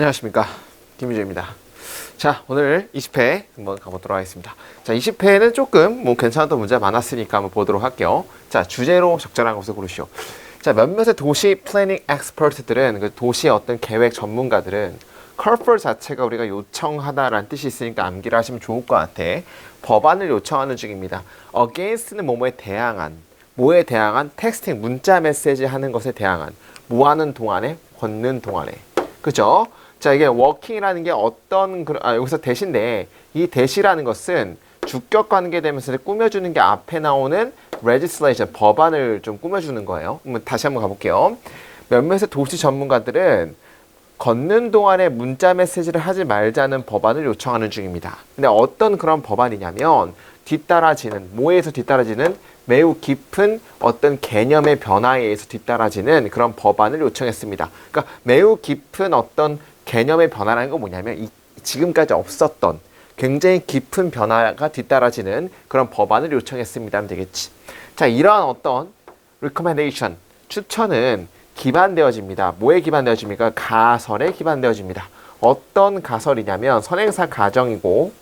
안녕하십니까, 김유재입니다. 자, 오늘 20회 한번 가보도록 하겠습니다. 자, 20회는 조금 괜찮았던 문제가 많았으니까 한번 보도록 할게요. 자, 주제로 적절한 것을 고르시오. 자, 몇몇의 도시 플래닝 엑스퍼트들은, 그 도시의 어떤 계획 전문가들은 call 자체가 우리가 요청하다라는 뜻이 있으니까 암기를 하시면 좋을 것 같아. 법안을 요청하는 중입니다. against는 뭐뭐에 대항한, 뭐에 대항한, 텍스팅, 문자 메시지 하는 것에 대항한, 뭐 하는 동안에, 걷는 동안에. 그죠? 자, 이게 working이라는 게 어떤, 여기서 대시인데, 이 대시라는 것은 주격 관계되면서 꾸며주는 게 앞에 나오는 legislation, 법안을 좀 꾸며주는 거예요. 다시 한번 가볼게요. 몇몇의 도시 전문가들은 걷는 동안에 문자 메시지를 하지 말자는 법안을 요청하는 중입니다. 근데 어떤 그런 법안이냐면, 뒤따라지는, 뭐에서 뒤따라지는 매우 깊은 어떤 개념의 변화에 의해서 뒤따라지는 그런 법안을 요청했습니다. 그러니까 매우 깊은 어떤 개념의 변화라는 건 뭐냐면 지금까지 없었던 굉장히 깊은 변화가 뒤따라지는 그런 법안을 요청했습니다 하면 되겠지. 자, 이러한 어떤 recommendation, 추천은 기반되어집니다. 뭐에 기반되어집니까? 가설에 기반되어집니다. 어떤 가설이냐면 선행사 가정이고,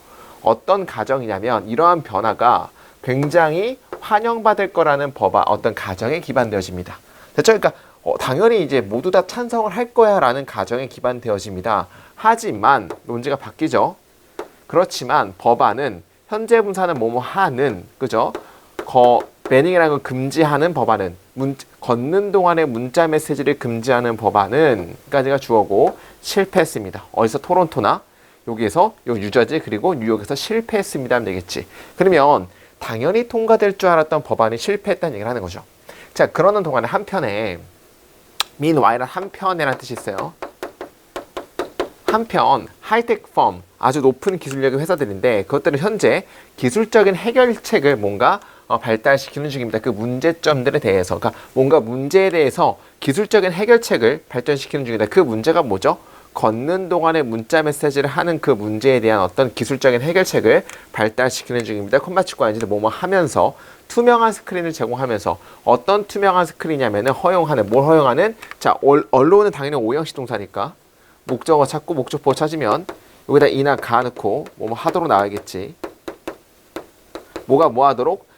어떤 가정이냐면 이러한 변화가 굉장히 환영받을 거라는 법안, 어떤 가정에 기반되어집니다. 됐죠? 그러니까 당연히 이제 모두 다 찬성을 할 거야 라는 가정에 기반되어집니다. 하지만 논지가 바뀌죠. 그렇지만 법안은 현재 분사는 뭐뭐 하는, 그죠? 배닝이라는 걸 금지하는 법안은, 걷는 동안에 문자 메시지를 금지하는 법안은 까지가 주어고 실패했습니다. 어디서? 토론토나 여기에서 요 뉴저지 그리고 뉴욕에서 실패했습니다 하면 되겠지. 그러면 당연히 통과될 줄 알았던 법안이 실패했다는 얘기를 하는 거죠. 자, 그러는 동안에 한편에 meanwhile은 한편이라는 뜻이 있어요. 한편 하이테크 펌, 아주 높은 기술력의 회사들인데 그것들은 현재 기술적인 해결책을 뭔가 발달시키는 중입니다. 그 문제점들에 대해서, 그러니까 뭔가 문제에 대해서 기술적인 해결책을 발전시키는 중이다. 그 문제가 뭐죠? 걷는 동안에 문자 메시지를 하는 그 문제에 대한 어떤 기술적인 해결책을 발달시키는 중입니다. 콤마 치고 아니지 뭐뭐 하면서 투명한 스크린을 제공하면서, 어떤 투명한 스크린이냐면은 허용하는, 뭘 허용하는? 자, 언론은 당연히 오형식 동사니까 목적어 찾고 목적보 찾으면 여기다 이나 가 넣고 뭐뭐 하도록 나와야겠지. 뭐가 뭐 하도록?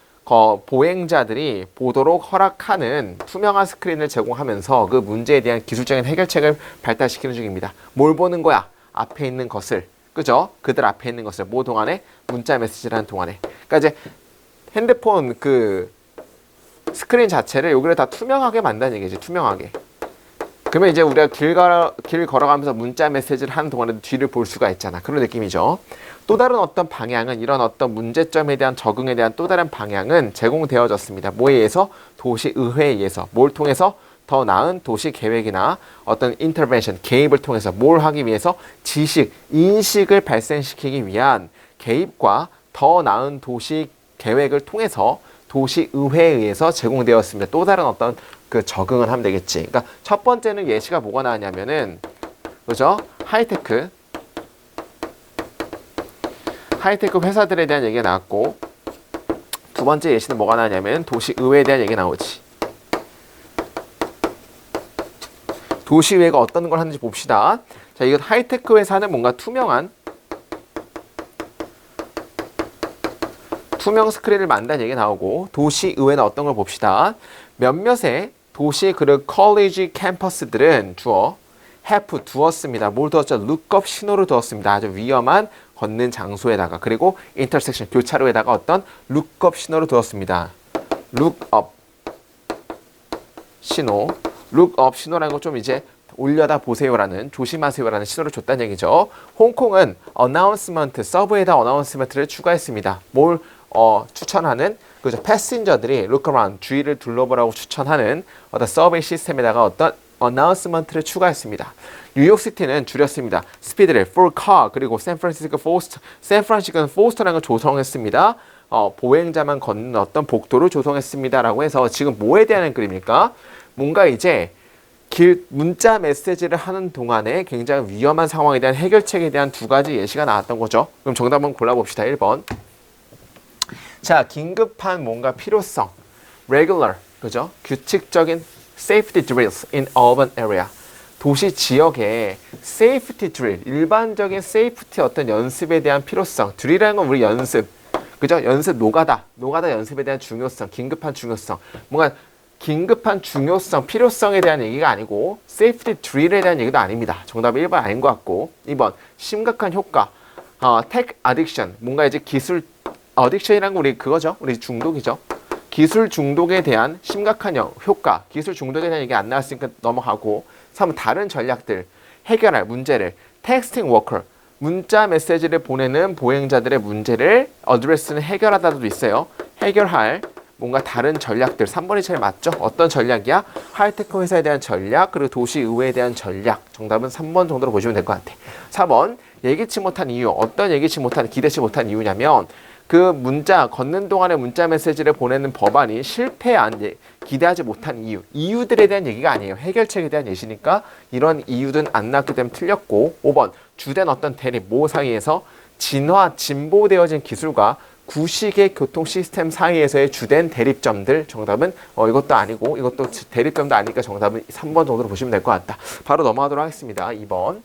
보행자들이 보도록 허락하는 투명한 스크린을 제공하면서 그 문제에 대한 기술적인 해결책을 발달시키는 중입니다. 뭘 보는 거야? 앞에 있는 것을. 그죠? 그들 앞에 있는 것을. 뭐 동안에? 문자 메시지를 하는 동안에. 그러니까 이제 핸드폰 그 스크린 자체를 여기를 다 투명하게 만드는 얘기지. 투명하게. 그러면 이제 우리가 길 걸어가면서 문자 메시지를 하는 동안에도 뒤를 볼 수가 있잖아. 그런 느낌이죠. 또 다른 어떤 방향은, 이런 어떤 문제점에 대한 적응에 대한 또 다른 방향은 제공되어졌습니다. 뭐에 의해서? 도시의회에 의해서. 뭘 통해서? 더 나은 도시 계획이나 어떤 인터벤션, 개입을 통해서 뭘 하기 위해서? 지식, 인식을 발생시키기 위한 개입과 더 나은 도시 계획을 통해서 도시의회에 의해서 제공되었습니다. 또 다른 어떤 그 적응을 하면 되겠지. 그러니까 첫 번째는 예시가 뭐가 나왔냐면은, 그죠? 하이테크 회사들에 대한 얘기가 나왔고, 두 번째 예시는 뭐가 나왔냐면 도시의회에 대한 얘기가 나오지. 도시의회가 어떤 걸 하는지 봅시다. 자, 이건 하이테크 회사는 뭔가 투명 스크린을 만든다는 얘기가 나오고, 도시의회는 어떤 걸 봅시다. 몇몇의 도시 그리고 컬리지 캠퍼스들은 have 두었습니다. 뭘 두었죠? 룩업 신호를 두었습니다. 아주 위험한 걷는 장소에다가, 그리고 인터섹션, 교차로에다가 어떤 룩업 신호를 두었습니다. 룩업 신호라는 거 좀 이제 올려다 보세요라는, 조심하세요라는 신호를 줬다는 얘기죠. 홍콩은 어나운스먼트, 서브에다 어나운스먼트를 추가했습니다. 뭘 추천하는, 그죠? 패신저들이 look around, 주위를 둘러보라고 추천하는 어떤 서베이 시스템에다가 어떤 어나운스먼트를 추가했습니다. 뉴욕시티는 줄였습니다. 스피드를 for car, 그리고 샌프란시스코는 포스터라는 걸 조성했습니다. 보행자만 걷는 어떤 복도를 조성했습니다 라고 해서 지금 뭐에 대한 글입니까? 뭔가 이제 문자 메시지를 하는 동안에 굉장히 위험한 상황에 대한 해결책에 대한 두 가지 예시가 나왔던 거죠. 그럼 정답 한번 골라봅시다. 1번. 자, 긴급한 뭔가 필요성, regular, 그죠? 규칙적인 safety drills in urban area. 도시 지역의 세이프티 드릴, 일반적인 세이프티 어떤 연습에 대한 필요성. 드릴이라는 건 우리 연습, 그죠? 연습 노가다 연습에 대한 중요성, 긴급한 중요성. 뭔가 긴급한 중요성, 필요성에 대한 얘기가 아니고 세이프티 드릴에 대한 얘기도 아닙니다. 정답이 1번 아닌 것 같고 2번 심각한 효과. tech addiction, 뭔가 이제 기술 어딕션이라는 건 우리 그거죠. 우리 중독이죠. 기술 중독에 대한 심각한 효과, 기술 중독에 대한 얘기 안 나왔으니까 넘어가고 3번 다른 전략들, 해결할 문제를 texting worker, 문자 메시지를 보내는 보행자들의 문제를 어드레스는 해결하다도 있어요. 해결할 뭔가 다른 전략들. 3번이 제일 맞죠? 어떤 전략이야? 하이테크 회사에 대한 전략, 그리고 도시의회에 대한 전략. 정답은 3번 정도로 보시면 될 것 같아. 4번 예기치 못한 이유. 어떤 예기치 못한, 기대치 못한 이유냐면 그 문자, 걷는 동안에 문자 메시지를 보내는 법안이 실패한, 기대하지 못한 이유. 이유들에 대한 얘기가 아니에요. 해결책에 대한 예시니까 이런 이유든 안 나왔기 때문에 틀렸고 5번 주된 어떤 대립, 모 사이에서 진화, 진보되어진 기술과 구식의 교통 시스템 사이에서의 주된 대립점들. 정답은 이것도 아니고 이것도 대립점도 아니니까 정답은 3번 정도로 보시면 될 것 같다. 바로 넘어가도록 하겠습니다. 2번.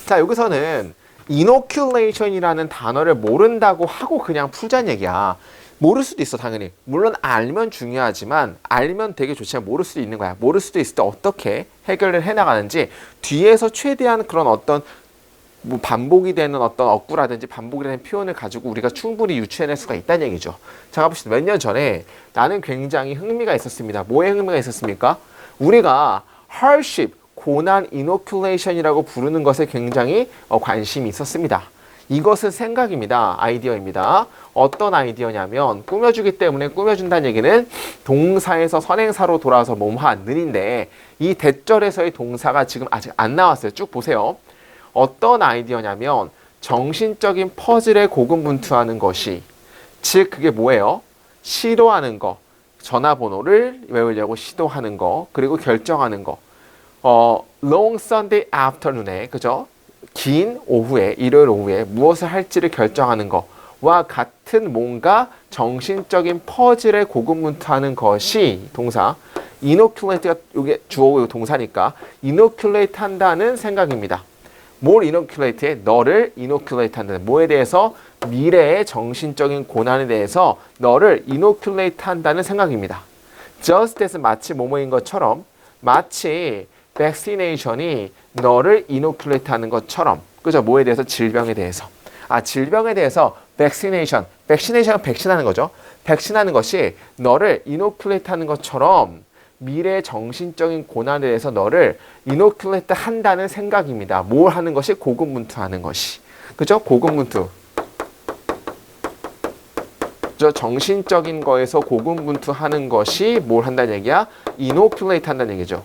자, 여기서는 inoculation이라는 단어를 모른다고 하고 그냥 풀자는 얘기야. 모를 수도 있어, 당연히. 물론 알면 중요하지만 알면 되게 좋지만 모를 수도 있는 거야. 모를 수도 있을 때 어떻게 해결을 해나가는지 뒤에서 최대한 그런 어떤 뭐 반복이 되는 어떤 어구라든지 반복이 되는 표현을 가지고 우리가 충분히 유추해낼 수가 있다는 얘기죠. 자, 가봅시다. 몇 년 전에 나는 굉장히 흥미가 있었습니다. 뭐에 흥미가 있었습니까? 우리가 hardship, 고난 이노큘레이션이라고 부르는 것에 굉장히 관심이 있었습니다. 이것은 생각입니다. 아이디어입니다. 어떤 아이디어냐면 꾸며주기 때문에 꾸며준다는 얘기는 동사에서 선행사로 돌아와서 몸화, 는인데 이 대절에서의 동사가 지금 아직 안 나왔어요. 쭉 보세요. 어떤 아이디어냐면 정신적인 퍼즐에 고군분투하는 것이, 즉 그게 뭐예요? 시도하는 거, 전화번호를 외우려고 시도하는 거, 그리고 결정하는 거. long Sunday afternoon에, 그죠? 긴 오후에, 일요일 오후에 무엇을 할지를 결정하는 것과 같은 뭔가 정신적인 퍼즐에 고군분투하는 것이 동사. inoculate가 이게 주어고 동사니까 inoculate 한다는 생각입니다. 뭘 inoculate 해? 너를 inoculate 한다는, 뭐에 대해서? 미래의 정신적인 고난에 대해서 너를 inoculate 한다는 생각입니다. just as 마치 뭐뭐인 것처럼, 마치 vaccination이 너를 inoculate 하는 것처럼, 그죠? 뭐에 대해서? 질병에 대해서. 질병에 대해서 vaccination, vaccination은 백신하는 거죠. 백신하는 것이 너를 inoculate 하는 것처럼 미래의 정신적인 고난에 대해서 너를 inoculate 한다는 생각입니다. 뭘 하는 것이? 고군분투하는 것이. 그죠? 고군분투. 저 정신적인 거에서 고군분투하는 것이 뭘 한다는 얘기야? inoculate 한다는 얘기죠.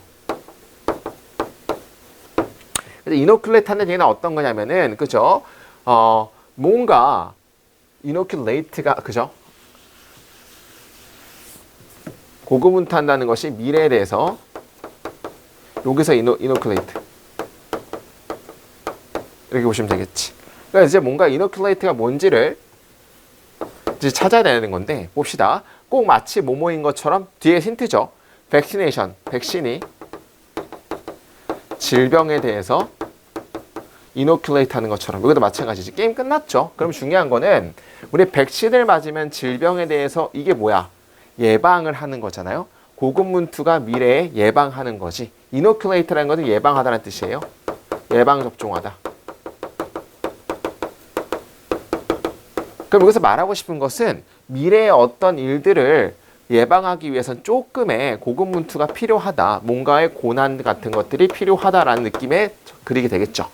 inoculate 한다는 얘기는 어떤 거냐면은, 그죠? 뭔가 inoculate가, 그죠? 고군분투한다는 것이 미래에 대해서, 여기서 inoculate 이렇게 보시면 되겠지. 그러니까 이제 뭔가 inoculate가 뭔지를 이제 찾아야 되는 건데, 봅시다. 꼭 마치 뭐뭐인 것처럼, 뒤에 힌트죠. vaccination, 백신이 질병에 대해서 inoculate 하는 것처럼. 여기도 마찬가지지. 게임 끝났죠. 그럼 중요한 거는 우리 백신을 맞으면 질병에 대해서 이게 뭐야? 예방을 하는 거잖아요. 고군분투가 미래에 예방하는 거지. inoculate라는 것은 예방하다는 뜻이에요. 예방접종하다. 그럼 여기서 말하고 싶은 것은 미래의 어떤 일들을 예방하기 위해서는 조금의 고군분투가 필요하다. 뭔가의 고난 같은 것들이 필요하다라는 느낌에 그리게 되겠죠.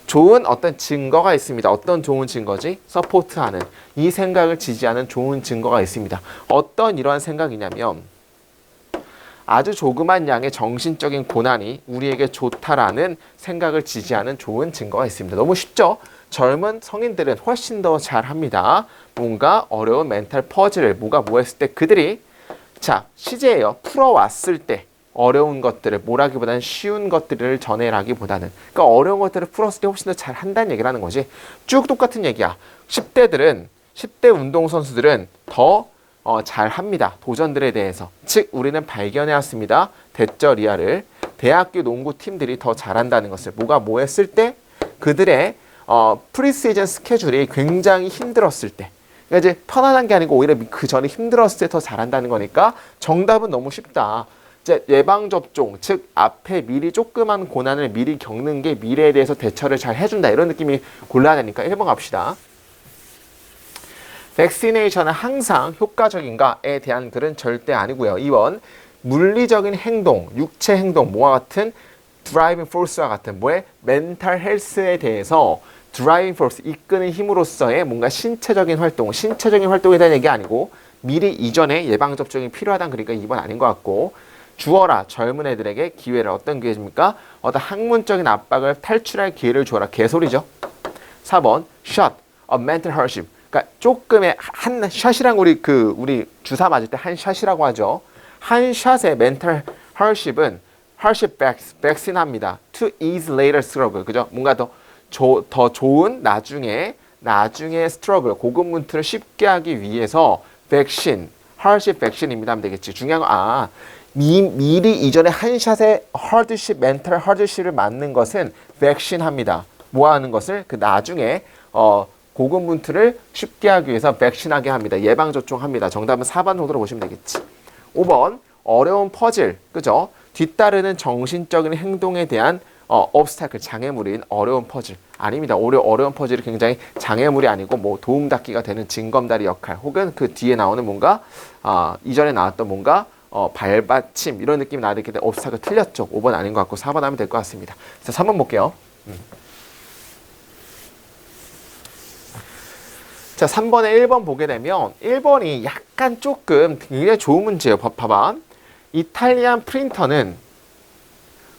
좋은 어떤 증거가 있습니다. 어떤 좋은 증거지? 서포트하는, 이 생각을 지지하는 좋은 증거가 있습니다. 어떤 이러한 생각이냐면 아주 조그만 양의 정신적인 고난이 우리에게 좋다라는 생각을 지지하는 좋은 증거가 있습니다. 너무 쉽죠? 젊은 성인들은 훨씬 더 잘합니다. 뭔가 어려운 멘탈 퍼즐을 뭐가 뭐 했을 때 그들이, 자, 시제예요. 풀어왔을 때 어려운 것들을, 뭐라기보다는 쉬운 것들을 전해라기보다는, 그러니까 어려운 것들을 풀었을 때 훨씬 더 잘한다는 얘기를 하는 거지. 쭉 똑같은 얘기야. 10대 운동선수들은 더 잘 합니다. 도전들에 대해서. 즉 우리는 발견해왔습니다. 대절이하를 대학교 농구팀들이 더 잘한다는 것을. 뭐가 뭐 했을 때? 그들의 프리시즌 스케줄이 굉장히 힘들었을 때. 그러니까 이제 편안한 게 아니고 오히려 그 전에 힘들었을 때 더 잘한다는 거니까 정답은 너무 쉽다. 이제 예방접종, 즉 앞에 미리 조그만 고난을 미리 겪는 게 미래에 대해서 대처를 잘 해준다. 이런 느낌이 곤란하니까 1번 갑시다. 백시네이션은 항상 효과적인가에 대한 글은 절대 아니고요. 2번 물리적인 행동, 육체 행동, 뭐와 같은 드라이빙 포스와 같은 뭐의 멘탈 헬스에 대해서 드라이빙 포스, 이끄는 힘으로써의 뭔가 신체적인 활동, 신체적인 활동에 대한 얘기 아니고 미리 이전에 예방접종이 필요하다는 그러니까 2번 아닌 것 같고 주어라 젊은 애들에게 기회를 어떤 기회입니까? 어떤 학문적인 압박을 탈출할 기회를 주어라 개소리죠. 4번 shot, a mental hardship. 그러니까 조금의 한 샷이랑 우리 주사 맞을 때 한 샷이라고 하죠. 한 샷의 mental hardship은 hardship vaccine합니다. To ease later struggle. 그죠? 뭔가 더 좋은 나중에 struggle 고군분투를 쉽게 하기 위해서 vaccine, hardship vaccine입니다 하면 되겠지. 중요한 건 미리 이전에 한 샷의 hardship, mental hardship을 맞는 것은 vaccine 합니다. 뭐 하는 것을 그 나중에 고군분투를 쉽게 하기 위해서 백신하게 합니다. 예방접종합니다. 정답은 4번 정도로 보시면 되겠지. 5번 어려운 퍼즐, 그죠? 뒤따르는 정신적인 행동에 대한 obstacle, 장애물인 어려운 퍼즐. 아닙니다. 어려운 퍼즐이 굉장히 장애물이 아니고 뭐 도움닫기가 되는 징검다리 역할 혹은 그 뒤에 나오는 뭔가 이전에 나왔던 뭔가 발받침 이런 느낌이 나게 된 obstacle 틀렸죠. 5번 아닌 것 같고 4번 하면 될 것 같습니다. 자, 3번 볼게요. 자, 3번에 1번 보게 되면 1번이 약간 조금 굉장히 좋은 문제예요. 봐봐. 이탈리안 프린터는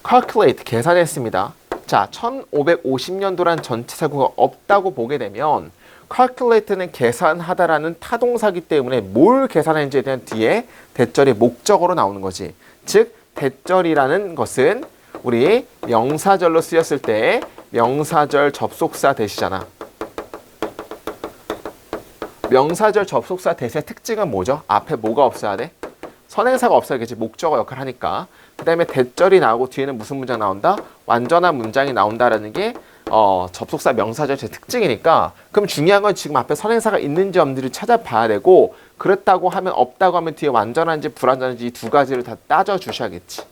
calculate, 계산했습니다. 자, 1550년도란 전체 사고가 없다고 보게 되면 calculate는 계산하다라는 타동사기 때문에 뭘 계산했는지에 대한 뒤에 대절이 목적어로 나오는 거지. 즉, 대절이라는 것은 우리 명사절로 쓰였을 때 명사절 접속사 대시잖아. 명사절 접속사 대시의 특징은 뭐죠? 앞에 뭐가 없어야 돼? 선행사가 없어야겠지. 목적어 역할을 하니까. 그 다음에 대절이 나오고 뒤에는 무슨 문장 나온다? 완전한 문장이 나온다라는 게 접속사 명사절 제 특징이니까 그럼 중요한 건 지금 앞에 선행사가 있는지 없는지를 찾아봐야 되고 그렇다고 하면 없다고 하면 뒤에 완전한지 불완전한지 이 두 가지를 다 따져주셔야겠지.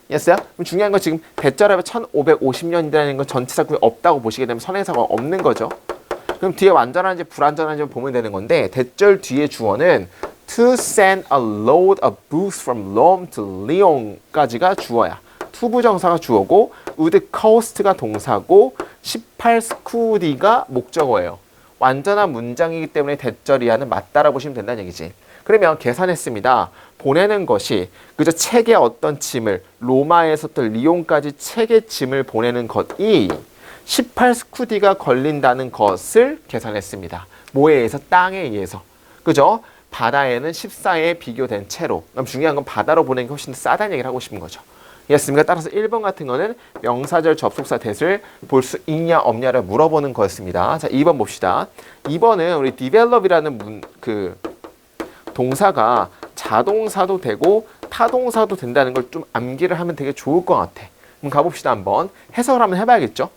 이해했어요? 그럼 중요한 건 지금 대절하면 1550년이라는 건 전체사 구에 없다고 보시게 되면 선행사가 없는 거죠. 그럼 뒤에 완전한지 불완전한지 보면 되는 건데 대절 뒤에 주어는 to send a load of books from Rome to Lyon까지가 주어야. 투부정사가 주어고 would cost가 동사고 18스쿠디가 목적어예요. 완전한 문장이기 때문에 대절이하는 맞다라고 보시면 된다는 얘기지. 그러면 계산했습니다. 보내는 것이 그저 책의 어떤 짐을 로마에서 또 리옹까지 책의 짐을 보내는 것이 18스쿠디가 걸린다는 것을 계산했습니다. 뭐에 의해서? 땅에 의해서. 그죠? 바다에는 14에 비교된 채로. 그럼 중요한 건 바다로 보내는 게 훨씬 더 싸다는 얘기를 하고 싶은 거죠. 이해했습니까? 따라서 1번 같은 거는 명사절 접속사 대를 볼 수 있냐 없냐를 물어보는 거였습니다. 자, 2번 봅시다. 2번은 우리 develop이라는 동사가 자동사도 되고 타동사도 된다는 걸 좀 암기를 하면 되게 좋을 것 같아. 그럼 가봅시다. 한번 해석을 한번 해봐야겠죠.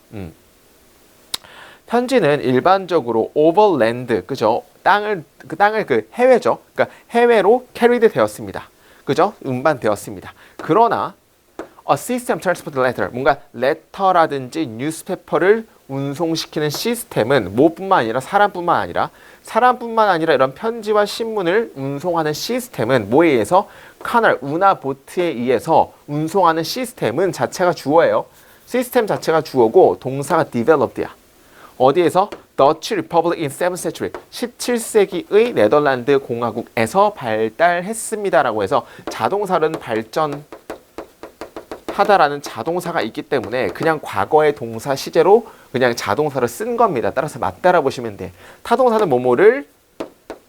현지는 일반적으로 overland, 그죠? 땅을 해외죠. 그러니까 해외로 carried 되었습니다. 그죠? 운반되었습니다. 그러나 a system transport letter, 뭔가 letter라든지 newspaper를 운송시키는 시스템은 뭐뿐만 아니라 사람뿐만 아니라 이런 편지와 신문을 운송하는 시스템은 뭐에 의해서? 카널, 운하 보트에 의해서 운송하는 시스템은 자체가 주어예요. 시스템 자체가 주어고 동사가 developed야. 어디에서? Dutch Republic in 7th century, 17세기의 네덜란드 공화국에서 발달했습니다라고 해서 자동사는 발전하다라는 자동사가 있기 때문에 그냥 과거의 동사 시제로 그냥 자동사를 쓴 겁니다. 따라서 맞다라 보시면 돼. 타동사는 뭐뭐를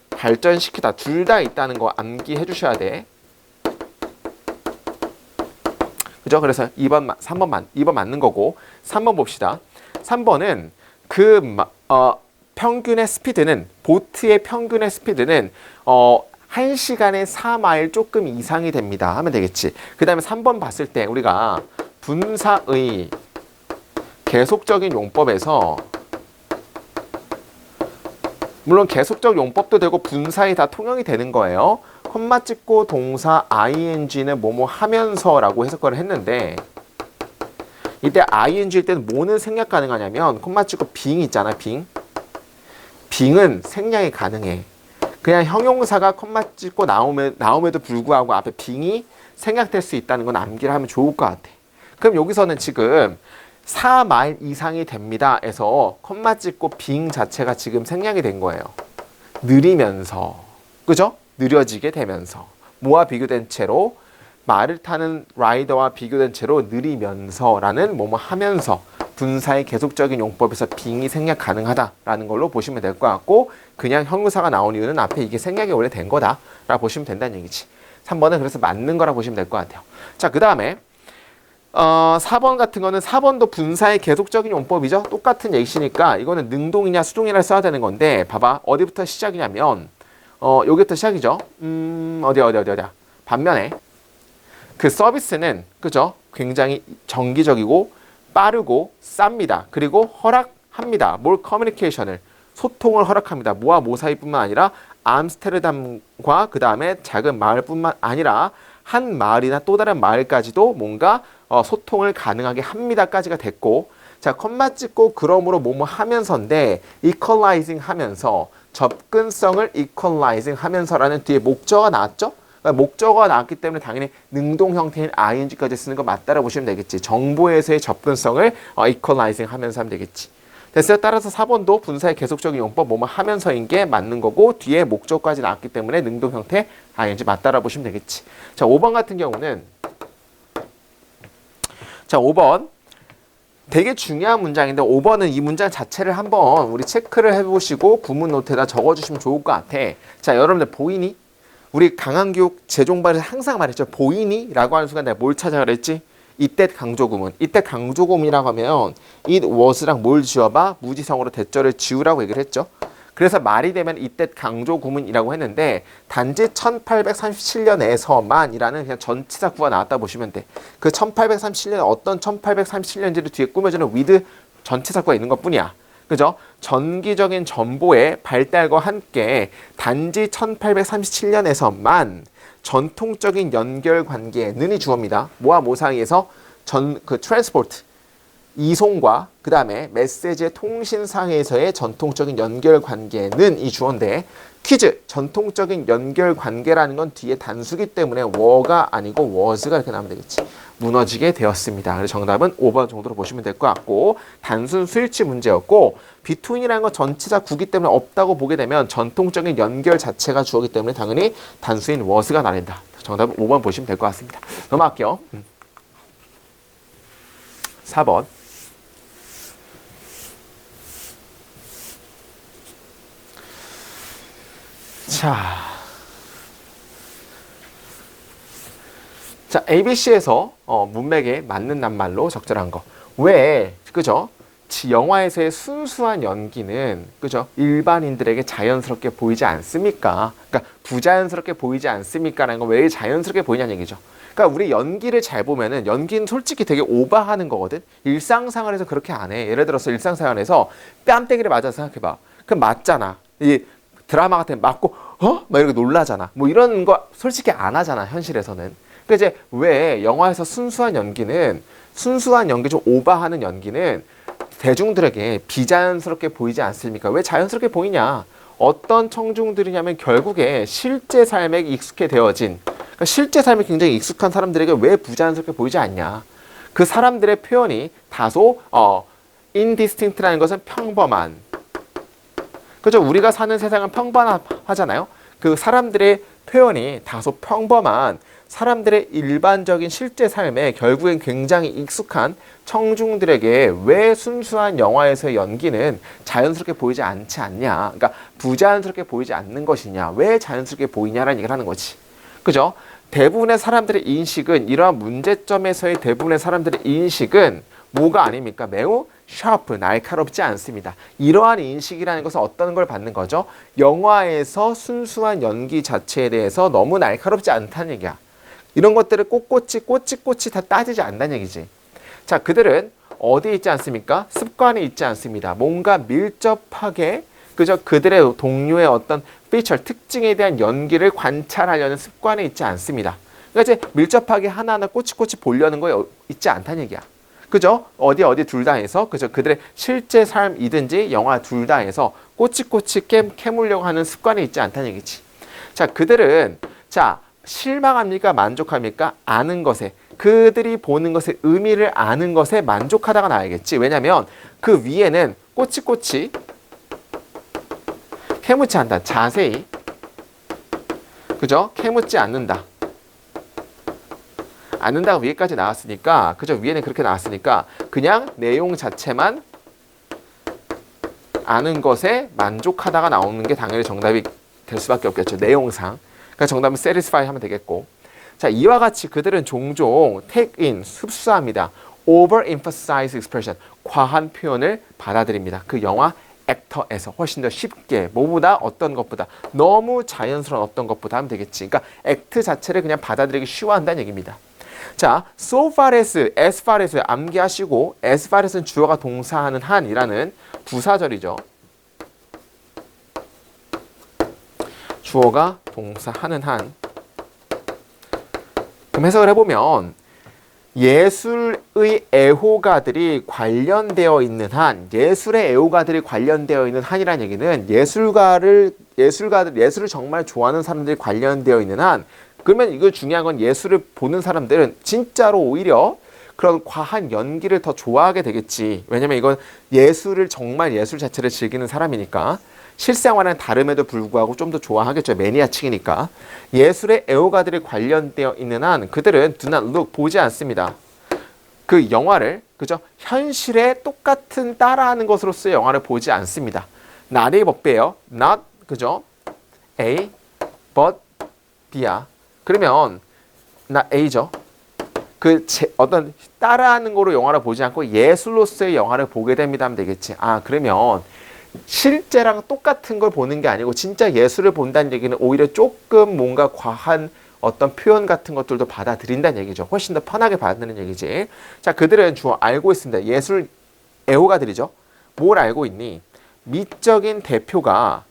발전시키다. 둘 다 있다는 거 암기해 주셔야 돼. 그죠? 그래서 2번 맞는 거고 3번 봅시다. 3번은 평균의 스피드는 보트의 평균의 스피드는 1시간에 4마일 조금 이상이 됩니다 하면 되겠지. 그 다음에 3번 봤을 때 우리가 분사의 계속적인 용법에서 물론 계속적 용법도 되고 분사의 다 통용이 되는 거예요. 콤마 찍고 동사 ing는 뭐뭐 하면서라고 해석을 했는데 이때 ing일 때는 뭐는 생략 가능하냐면 콤마 찍고 being 있잖아. being은 생략이 가능해. 그냥 형용사가 콤마 찍고 나옴에도 불구하고 앞에 being이 생략될 수 있다는 건 암기를 하면 좋을 것 같아. 그럼 여기서는 지금 4마일 이상이 됩니다 에서 콤마 찍고 being 자체가 지금 생략이 된 거예요. 느리면서. 그죠? 느려지게 되면서. 뭐와 비교된 채로? 말을 타는 라이더와 비교된 채로 느리면서라는 뭐뭐 하면서 분사의 계속적인 용법에서 being이 생략 가능하다라는 걸로 보시면 될 것 같고 그냥 형용사가 나온 이유는 앞에 이게 생략이 원래 된 거다라고 보시면 된다는 얘기지. 3번은 그래서 맞는 거라 보시면 될 것 같아요. 자, 그 다음에 4번 같은 거는 4번도 분사의 계속적인 용법이죠. 똑같은 예시니까 이거는 능동이냐 수동이냐 써야 되는 건데 봐봐. 어디부터 시작이냐면 여기부터 시작이죠. 어디야. 반면에 그 서비스는 그죠? 굉장히 정기적이고 빠르고 쌉니다. 그리고 허락합니다. 뭘 커뮤니케이션을 소통을 허락합니다. 뭐와 뭐 사이뿐만 아니라 암스테르담과 그 다음에 작은 마을뿐만 아니라 한 마을이나 또 다른 마을까지도 뭔가 소통을 가능하게 합니다까지가 됐고 자 콤마 찍고 그러므로 뭐뭐 하면서인데 equalizing 하면서 접근성을 equalizing 하면서라는 뒤에 목적어가 나왔죠? 그러니까 목적어가 나왔기 때문에 당연히 능동 형태인 ing까지 쓰는 거 맞다라고 보시면 되겠지. 정보에서의 접근성을 equalizing 하면서 하면 되겠지. 됐어요? 따라서 4번도 분사의 계속적인 용법 뭐뭐 하면서인 게 맞는 거고 뒤에 목적까지 나왔기 때문에 능동 형태 ing 맞다라고 보시면 되겠지. 자, 5번 같은 경우는 자, 5번 되게 중요한 문장인데 5번은 이 문장 자체를 한번 우리 체크를 해보시고 구문 노트에다 적어주시면 좋을 것 같아. 자, 여러분들 보이니? 우리 강한교육 재종반에서 항상 말했죠. 보이니? 라고 하는 순간 내가 뭘 찾아 그랬지? 이때 강조구문. 이때 강조구문이라고 하면 it was랑 뭘 지워봐? 무지성으로 대절을 지우라고 얘기를 했죠. 그래서 말이 되면 이때 강조구문이라고 했는데 단지 1837년에서만이라는 그냥 전치사구가 나왔다 보시면 돼. 그 1837년 어떤 1837년지를 뒤에 꾸며주는 with 전치사구가 있는 것뿐이야. 그죠? 전기적인 정보의 발달과 함께 단지 1837년에서만 전통적인 연결 관계는이 주어입니다. 뭐와 뭐 사이에서 트랜스포트 이송과 그 다음에 메시지의 통신상에서의 전통적인 연결 관계는 이 주어인데 퀴즈 전통적인 연결 관계라는 건 뒤에 단수기 때문에 were가 아니고 was가 이렇게 나오면 되겠지. 무너지게 되었습니다. 그래서 정답은 5번 정도로 보시면 될 것 같고 단순 수일치 문제였고 between이라는 건 전치사 구기 때문에 없다고 보게 되면 전통적인 연결 자체가 주어기 때문에 당연히 단수인 was가 나린다. 정답은 5번 보시면 될 것 같습니다. 넘어갈게요. 4번 자, ABC에서 문맥에 맞는 낱말로 적절한 거. 왜, 그죠? 영화에서의 순수한 연기는, 그죠? 일반인들에게 자연스럽게 보이지 않습니까? 그러니까 부자연스럽게 보이지 않습니까? 라는 건 왜 자연스럽게 보이냐는 얘기죠. 그러니까 우리 연기를 잘 보면은 연기는 솔직히 되게 오버하는 거거든. 일상생활에서 그렇게 안 해. 예를 들어서 일상생활에서 뺨때기를 맞아서 생각해봐. 그럼 맞잖아. 이 드라마 같은 맞고 막 이렇게 놀라잖아. 뭐 이런 거 솔직히 안 하잖아. 현실에서는. 그러니까 이제 왜 영화에서 순수한 연기는 좀 오버하는 연기는 대중들에게 비자연스럽게 보이지 않습니까? 왜 자연스럽게 보이냐? 어떤 청중들이냐면 결국에 실제 삶에 익숙해 되어진 그러니까 실제 삶에 굉장히 익숙한 사람들에게 왜 부자연스럽게 보이지 않냐? 그 사람들의 표현이 다소 indistinct라는 것은 평범한 그죠? 우리가 사는 세상은 평범하잖아요. 그 사람들의 표현이 다소 평범한 사람들의 일반적인 실제 삶에 결국엔 굉장히 익숙한 청중들에게 왜 순수한 영화에서의 연기는 자연스럽게 보이지 않지 않냐. 그러니까 부자연스럽게 보이지 않는 것이냐. 왜 자연스럽게 보이냐라는 얘기를 하는 거지. 그죠? 대부분의 사람들의 인식은 이러한 문제점에서의 대부분의 사람들의 인식은 뭐가 아닙니까? 매우 sharp, 날카롭지 않습니다. 이러한 인식이라는 것은 어떤 걸 받는 거죠? 영화에서 순수한 연기 자체에 대해서 너무 날카롭지 않다는 얘기야. 이런 것들을 꼬치꼬치 다 따지지 않는다는 얘기지. 자, 그들은 어디에 있지 않습니까? 습관이 있지 않습니다. 뭔가 밀접하게 그저 그들의 동료의 어떤 피처, 특징에 대한 연기를 관찰하려는 습관이 있지 않습니다. 그러니까 이제 밀접하게 하나하나 꼬치꼬치 보려는 거에 있지 않다는 얘기야. 그죠? 어디 둘 다 해서 그죠? 그들의 실제 삶이든지 영화 둘 다 해서 꼬치꼬치 캐물려고 하는 습관이 있지 않다는 얘기지. 자, 그들은 자, 실망합니까? 만족합니까? 아는 것에, 그들이 보는 것의 의미를 아는 것에 만족하다가 나야겠지. 왜냐면 그 위에는 꼬치꼬치 캐묻지 않다. 자세히 그죠? 캐묻지 않는다. 않는다가 위에까지 나왔으니까 그죠? 위에는 그렇게 나왔으니까 그냥 내용 자체만 아는 것에 만족하다가 나오는 게 당연히 정답이 될 수밖에 없겠죠. 내용상. 그러니까 정답은 satisfy 하면 되겠고. 자, 이와 같이 그들은 종종 take in, 흡수합니다. overemphasize expression, 과한 표현을 받아들입니다. 그 영화 액터에서 훨씬 더 쉽게, 뭐보다 어떤 것보다 너무 자연스러운 어떤 것보다 하면 되겠지. 그러니까 액트 자체를 그냥 받아들이기 쉬워한다는 얘기입니다. 자, so far as far as 암기하시고 as far as는 주어가 동사하는 한이라는 부사절이죠. 주어가 동사하는 한. 그럼 해석을 해보면 예술의 애호가들이 관련되어 있는 한, 예술의 애호가들이 관련되어 있는 한이라는 얘기는 예술을 정말 좋아하는 사람들이 관련되어 있는 한, 그러면 이거 중요한 건 예술을 보는 사람들은 진짜로 오히려 그런 과한 연기를 더 좋아하게 되겠지. 왜냐면 이건 예술을 정말 예술 자체를 즐기는 사람이니까. 실생활은 다름에도 불구하고 좀 더 좋아하겠죠. 매니아층이니까. 예술의 애호가들이 관련되어 있는 한 그들은 do not look, 보지 않습니다. 그 영화를 그죠? 현실에 똑같은 따라하는 것으로서의 영화를 보지 않습니다. not의 법배예요. not 그죠? A but B야. 그러면 not A죠. 어떤 따라하는 거로 영화를 보지 않고 예술로서의 영화를 보게 됩니다 하면 되겠지. 아, 그러면 실제랑 똑같은 걸 보는 게 아니고 진짜 예술을 본다는 얘기는 오히려 조금 뭔가 과한 어떤 표현 같은 것들도 받아들인다는 얘기죠. 훨씬 더 편하게 받아들이는 얘기지. 자, 그들은 주어 알고 있습니다. 예술 애호가들이죠. 뭘 알고 있니? 미적인 대표가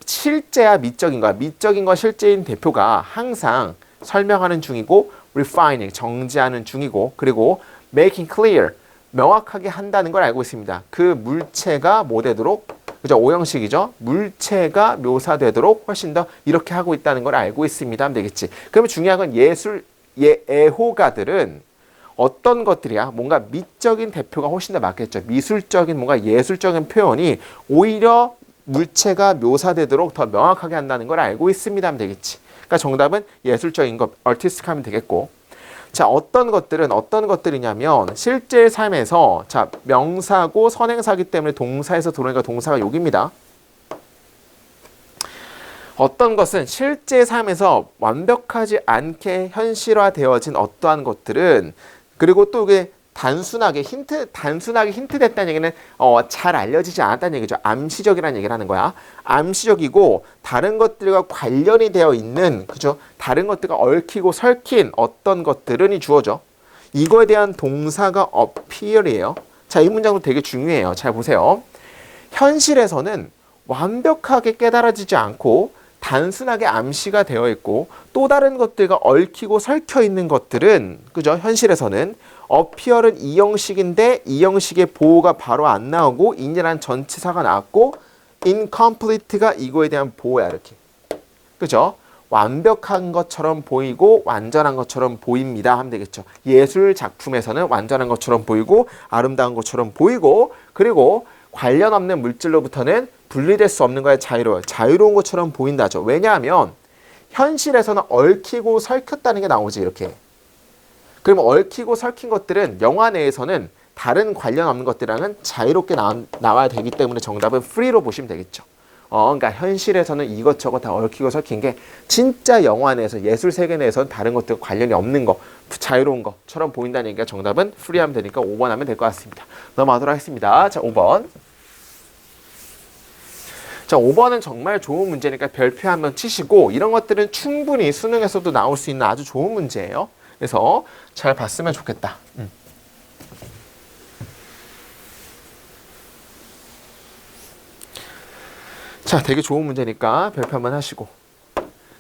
실제야 미적인가? 미적인과 실제인 대표가 항상 설명하는 중이고 refining, 정지하는 중이고 그리고 making clear, 명확하게 한다는 걸 알고 있습니다. 그 물체가 뭐 되도록, 그죠? 오형식이죠. 물체가 묘사되도록 훨씬 더 이렇게 하고 있다는 걸 알고 있습니다 하면 되겠지. 그러면 중요한 건 애호가들은 어떤 것들이야? 뭔가 미적인 대표가 훨씬 더 맞겠죠. 미술적인 뭔가 예술적인 표현이 오히려 물체가 묘사되도록 더 명확하게 한다는 걸 알고 있습니다 하면 되겠지. 그러니까 정답은 예술적인 것, artistic 하면 되겠고. 자, 어떤 것들이냐면 실제 삶에서 자, 명사고 선행사기 때문에 동사에서 들어오니까 동사가 여기입니다. 어떤 것은 실제 삶에서 완벽하지 않게 현실화되어진 어떠한 것들은, 그리고 또 이게 단순하게 힌트 됐다는 얘기는 잘 알려지지 않았다는 얘기죠. 암시적이라는 얘기를 하는 거야. 암시적이고 다른 것들과 관련이 되어 있는, 그죠? 다른 것들과 얽히고 설킨 어떤 것들은 이 주어죠. 이거에 대한 동사가 appear이에요. 자, 이 문장도 되게 중요해요. 잘 보세요. 현실에서는 완벽하게 깨달아지지 않고 단순하게 암시가 되어 있고 또 다른 것들과 얽히고 설켜 있는 것들은, 그죠? 현실에서는 appear은 이 형식인데 이 형식의 보호가 바로 안 나오고 in이라는 전치사가 나왔고 incomplete가 이거에 대한 보호야, 이렇게. 그죠? 완벽한 것처럼 보이고 완전한 것처럼 보입니다 하면 되겠죠. 예술 작품에서는 완전한 것처럼 보이고 아름다운 것처럼 보이고, 그리고 관련 없는 물질로부터는 분리될 수 없는 거에 자유로운 것처럼 보인다죠. 왜냐하면 현실에서는 얽히고 설켰다는 게 나오지, 이렇게. 그러면 얽히고 설킨 것들은 영화 내에서는 다른 관련 없는 것들이랑은 자유롭게 나와야 되기 때문에 정답은 free로 보시면 되겠죠. 그러니까 현실에서는 이것저것 다 얽히고 설킨 게 진짜 영화 내에서, 예술 세계 내에서는 다른 것들과 관련이 없는 거, 자유로운 것처럼 보인다는 얘기가 정답은 프리하면 되니까 5번 하면 될 것 같습니다. 넘어가도록 하겠습니다. 자, 5번. 자, 5번은 정말 좋은 문제니까 별표 한번 치시고 이런 것들은 충분히 수능에서도 나올 수 있는 아주 좋은 문제예요. 그래서 잘 봤으면 좋겠다. 자, 되게 좋은 문제니까 별표 한번 하시고.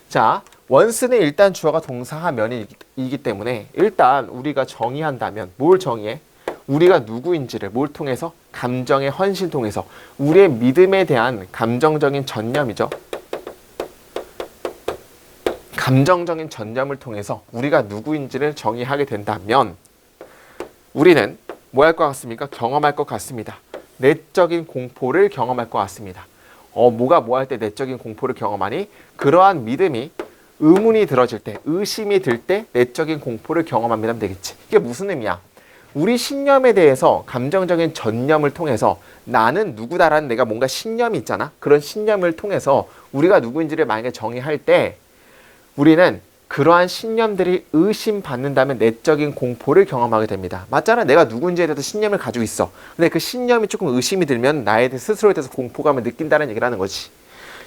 자, 원스는 일단 주어가 동사 면이기 때문에 일단 우리가 정의한다면 뭘 정의해? 우리가 누구인지를 뭘 통해서? 감정의 헌신 통해서 우리의 믿음에 대한 감정적인 전념이죠. 감정적인 전념을 통해서 우리가 누구인지를 정의하게 된다면 우리는 뭐 할 것 같습니까? 경험할 것 같습니다. 내적인 공포를 경험할 것 같습니다. 뭐가 뭐 할 때 내적인 공포를 경험하니? 그러한 믿음이 의문이 들어질 때, 의심이 들 때 내적인 공포를 경험합니다 하면 되겠지. 이게 무슨 의미야? 우리 신념에 대해서 감정적인 전념을 통해서 나는 누구다라는 내가 뭔가 신념이 있잖아. 그런 신념을 통해서 우리가 누구인지를 만약에 정의할 때 우리는 그러한 신념들이 의심받는다면 내적인 공포를 경험하게 됩니다. 맞잖아. 내가 누구인지에 대해서 신념을 가지고 있어. 근데 그 신념이 조금 의심이 들면 나에 대해 스스로에 대해서 공포감을 느낀다는 얘기를 하는 거지.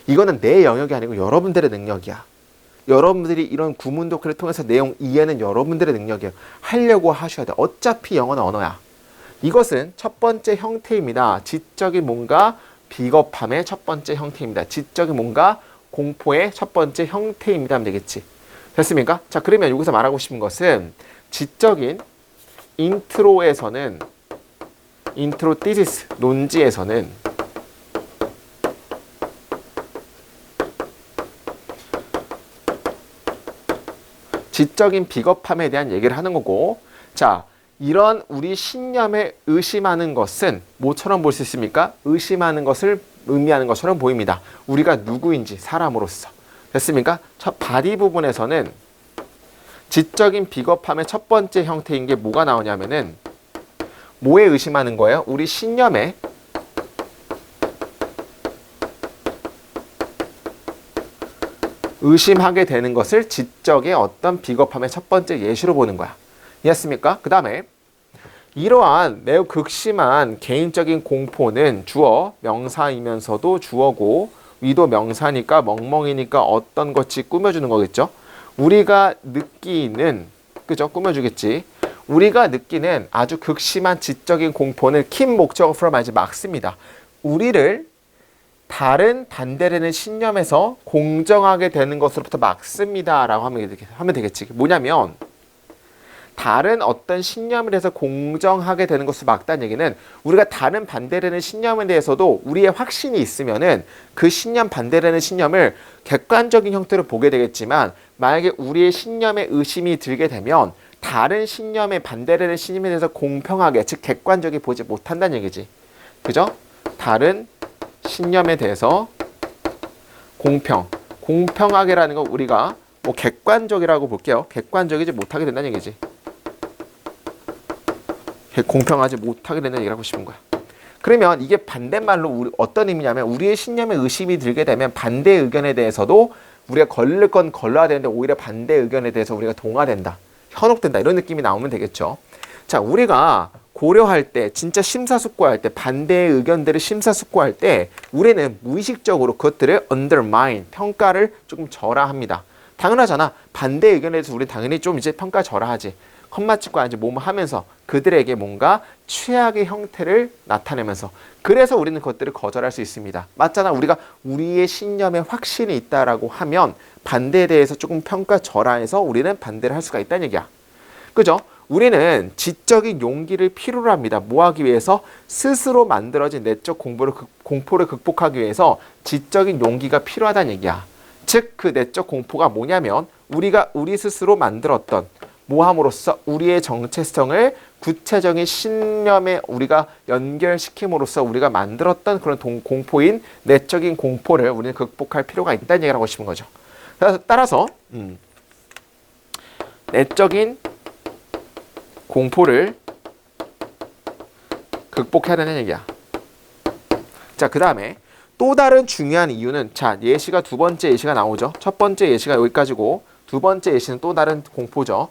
이거는 내 영역이 아니고 여러분들의 능력이야. 여러분들이 이런 구문 독해를 통해서 내용 이해는 여러분들의 능력이에요. 하려고 하셔야 돼. 어차피 영어는 언어야. 이것은 첫 번째 형태입니다. 지적인 뭔가 비겁함의 첫 번째 형태입니다. 지적인 뭔가 공포의 첫 번째 형태입니다 하면 되겠지. 됐습니까? 자, 그러면 여기서 말하고 싶은 것은 지적인 인트로에서는 인트로 디지스 논지에서는 지적인 비겁함에 대한 얘기를 하는 거고, 자, 이런 우리 신념에 의심하는 것은 뭐처럼 볼 수 있습니까? 의심하는 것을 의미하는 것처럼 보입니다. 우리가 누구인지 사람으로서. 됐습니까? 첫 바디 부분에서는 지적인 비겁함의 첫 번째 형태인 게 뭐가 나오냐면은 뭐에 의심하는 거예요? 우리 신념에 의심하게 되는 것을 지적의 어떤 비겁함의 첫 번째 예시로 보는 거야. 이해했습니까? 그 다음에 이러한 매우 극심한 개인적인 공포는 주어, 명사이면서도 주어고 위도 명사니까 멍멍이니까 어떤 것이 꾸며주는 거겠죠? 우리가 느끼는, 그죠? 꾸며주겠지. 우리가 느끼는 아주 극심한 지적인 공포는 킨 목적어로 말지 막습니다. 우리를 다른 반대되는 신념에서 공정하게 되는 것으로부터 막습니다 라고 하면 되겠지. 뭐냐면 다른 어떤 신념에 대해서 공정하게 되는 것을 막다는 얘기는 우리가 다른 반대되는 신념에 대해서도 우리의 확신이 있으면은 그 신념 반대되는 신념을 객관적인 형태로 보게 되겠지만 만약에 우리의 신념에 의심이 들게 되면 다른 신념에 반대되는 신념에 대해서 공평하게 즉 객관적이 보지 못한다는 얘기지. 그죠? 다른 신념에 대해서 공평하게라는 거 우리가 뭐 객관적이라고 볼게요. 객관적이지 못하게 된다는 얘기지. 공평하지 못하게 된다는 얘기를 하고 싶은 거야. 그러면 이게 반대말로 어떤 의미냐면 우리의 신념에 의심이 들게 되면 반대 의견에 대해서도 우리가 걸릴 건 걸러야 되는데 오히려 반대 의견에 대해서 우리가 동화된다. 현혹된다. 이런 느낌이 나오면 되겠죠. 자, 우리가 고려할 때 진짜 심사숙고할 때 반대의 의견들을 심사숙고할 때 우리는 무의식적으로 그것들을 undermine 평가를 조금 절하합니다. 당연하잖아. 반대 의견에 대해서 우리는 당연히 좀 이제 평가 절하하지. 컴마 찍고 이제 뭐뭐 하면서 그들에게 뭔가 최악의 형태를 나타내면서 그래서 우리는 그것들을 거절할 수 있습니다. 맞잖아. 우리가 우리의 신념에 확신이 있다라고 하면 반대에 대해서 조금 평가 절하해서 우리는 반대를 할 수가 있다는 얘기야. 그죠? 우리는 지적인 용기를 필요로 합니다. 뭐 하기 위해서? 스스로 만들어진 내적 공포를 극복하기 위해서 지적인 용기가 필요하다는 얘기야. 즉, 그 내적 공포가 뭐냐면 우리가 우리 스스로 만들었던 모함으로써 우리의 정체성을 구체적인 신념에 우리가 연결시킴으로써 우리가 만들었던 그런 공포인 내적인 공포를 우리는 극복할 필요가 있다는 얘기를 하고 싶은 거죠. 따라서 내적인 공포를 극복해야 되는 얘기야. 자, 그 다음에 또 다른 중요한 이유는 자, 예시가 두 번째 예시가 나오죠. 첫 번째 예시가 여기까지고 두 번째 예시는 또 다른 공포죠.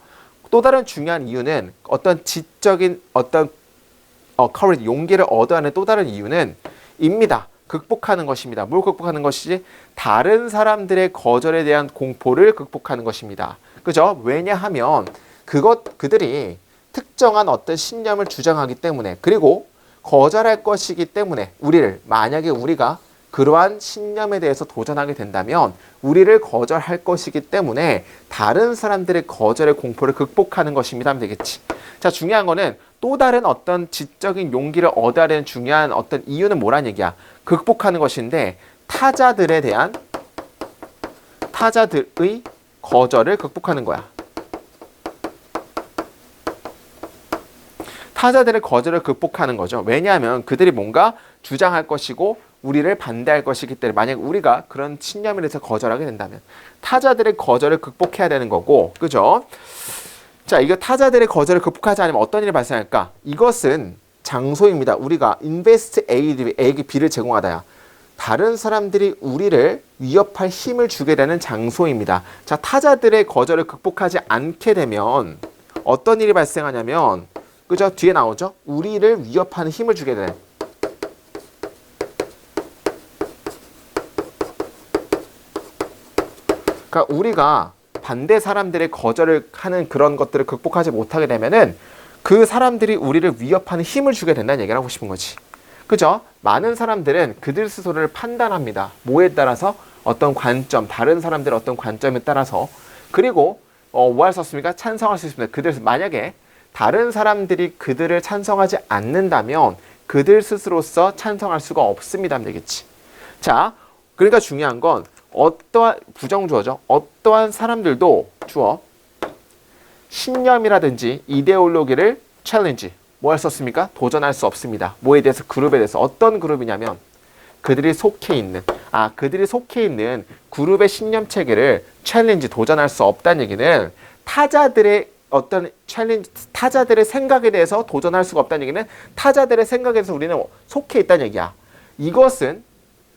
또 다른 중요한 이유는 어떤 지적인 어떤 커리지, 용기를 얻어야 하는 또 다른 이유는 입니다. 극복하는 것입니다. 뭘 극복하는 것이지? 다른 사람들의 거절에 대한 공포를 극복하는 것입니다. 그죠? 왜냐하면 그들이 특정한 어떤 신념을 주장하기 때문에, 그리고 거절할 것이기 때문에 만약에 우리가 그러한 신념에 대해서 도전하게 된다면 우리를 거절할 것이기 때문에 다른 사람들의 거절의 공포를 극복하는 것입니다 하면 되겠지. 자, 중요한 거는 또 다른 어떤 지적인 용기를 얻어야 되는 중요한 어떤 이유는 뭐란 얘기야? 극복하는 것인데 타자들의 거절을 극복하는 거야. 타자들의 거절을 극복하는 거죠. 왜냐하면 그들이 뭔가 주장할 것이고 우리를 반대할 것이기 때문에, 만약 우리가 그런 신념에 대해서 거절하게 된다면 타자들의 거절을 극복해야 되는 거고, 그죠? 자, 이거 타자들의 거절을 극복하지 않으면 어떤 일이 발생할까? 이것은 장소입니다. 우리가 invest A에게 B를 제공하다야. 다른 사람들이 우리를 위협할 힘을 주게 되는 장소입니다. 자, 타자들의 거절을 극복하지 않게 되면 어떤 일이 발생하냐면, 그죠? 뒤에 나오죠? 우리를 위협하는 힘을 주게 되는. 그러니까 우리가 반대 사람들의 거절을 하는 그런 것들을 극복하지 못하게 되면은 그 사람들이 우리를 위협하는 힘을 주게 된다는 얘기를 하고 싶은 거지. 그죠? 많은 사람들은 그들 스스로를 판단합니다. 뭐에 따라서? 어떤 관점, 다른 사람들의 어떤 관점에 따라서. 그리고 뭐 할 수 없습니까? 찬성할 수 있습니다. 만약에 다른 사람들이 그들을 찬성하지 않는다면 그들 스스로서 찬성할 수가 없습니다 하면 되겠지. 자, 그러니까 중요한 건 어떠한 부정주어죠. 어떠한 사람들도 주어 신념이라든지 이데올로기를 챌린지 뭐 할 수 없습니까? 도전할 수 없습니다. 뭐에 대해서? 그룹에 대해서. 어떤 그룹이냐면 그들이 속해 있는 그룹의 신념 체계를 챌린지 도전할 수 없다는 얘기는 타자들의 어떤 챌린지, 타자들의 생각에 대해서 도전할 수가 없다는 얘기는 타자들의 생각에 대해서 우리는 속해 있다는 얘기야. 이것은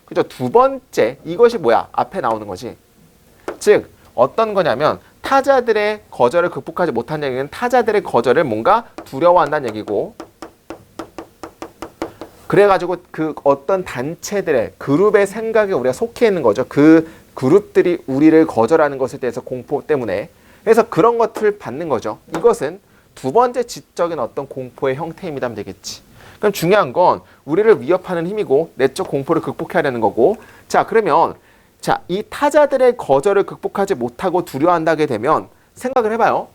그죠? 두 번째, 이것이 뭐야? 앞에 나오는 거지. 즉 어떤 거냐면 타자들의 거절을 극복하지 못한 얘기는 타자들의 거절을 뭔가 두려워한다는 얘기고, 그래가지고 그 어떤 단체들의 그룹의 생각에 우리가 속해 있는 거죠. 그 그룹들이 우리를 거절하는 것에 대해서 공포 때문에. 그래서 그런 것들을 받는 거죠. 이것은 두 번째 지적인 어떤 공포의 형태입니다 하면 되겠지. 그럼 중요한 건 우리를 위협하는 힘이고 내적 공포를 극복해야 되는 거고. 자, 그러면 이 타자들의 거절을 극복하지 못하고 두려워한다게 되면 생각을 해봐요.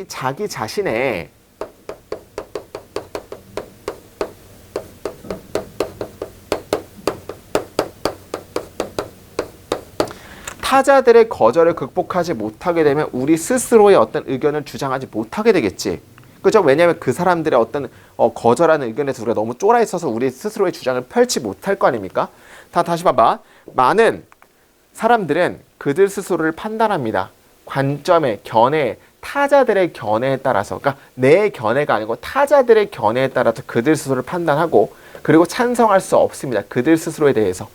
자기 자신의 타자들의 거절을 극복하지 못하게 되면 우리 스스로의 어떤 의견을 주장하지 못하게 되겠지. 그죠? 왜냐하면 그 사람들의 어떤 거절하는 의견에서 우리가 너무 쫄아 있어서 우리 스스로의 주장을 펼치 못할 거 아닙니까? 다시 봐봐. 많은 사람들은 그들 스스로를 판단합니다. 관점의 견해, 타자들의 견해에 따라서, 그러니까 내 견해가 아니고 타자들의 견해에 따라서 그들 스스로를 판단하고, 그리고 찬성할 수 없습니다. 그들 스스로에 대해서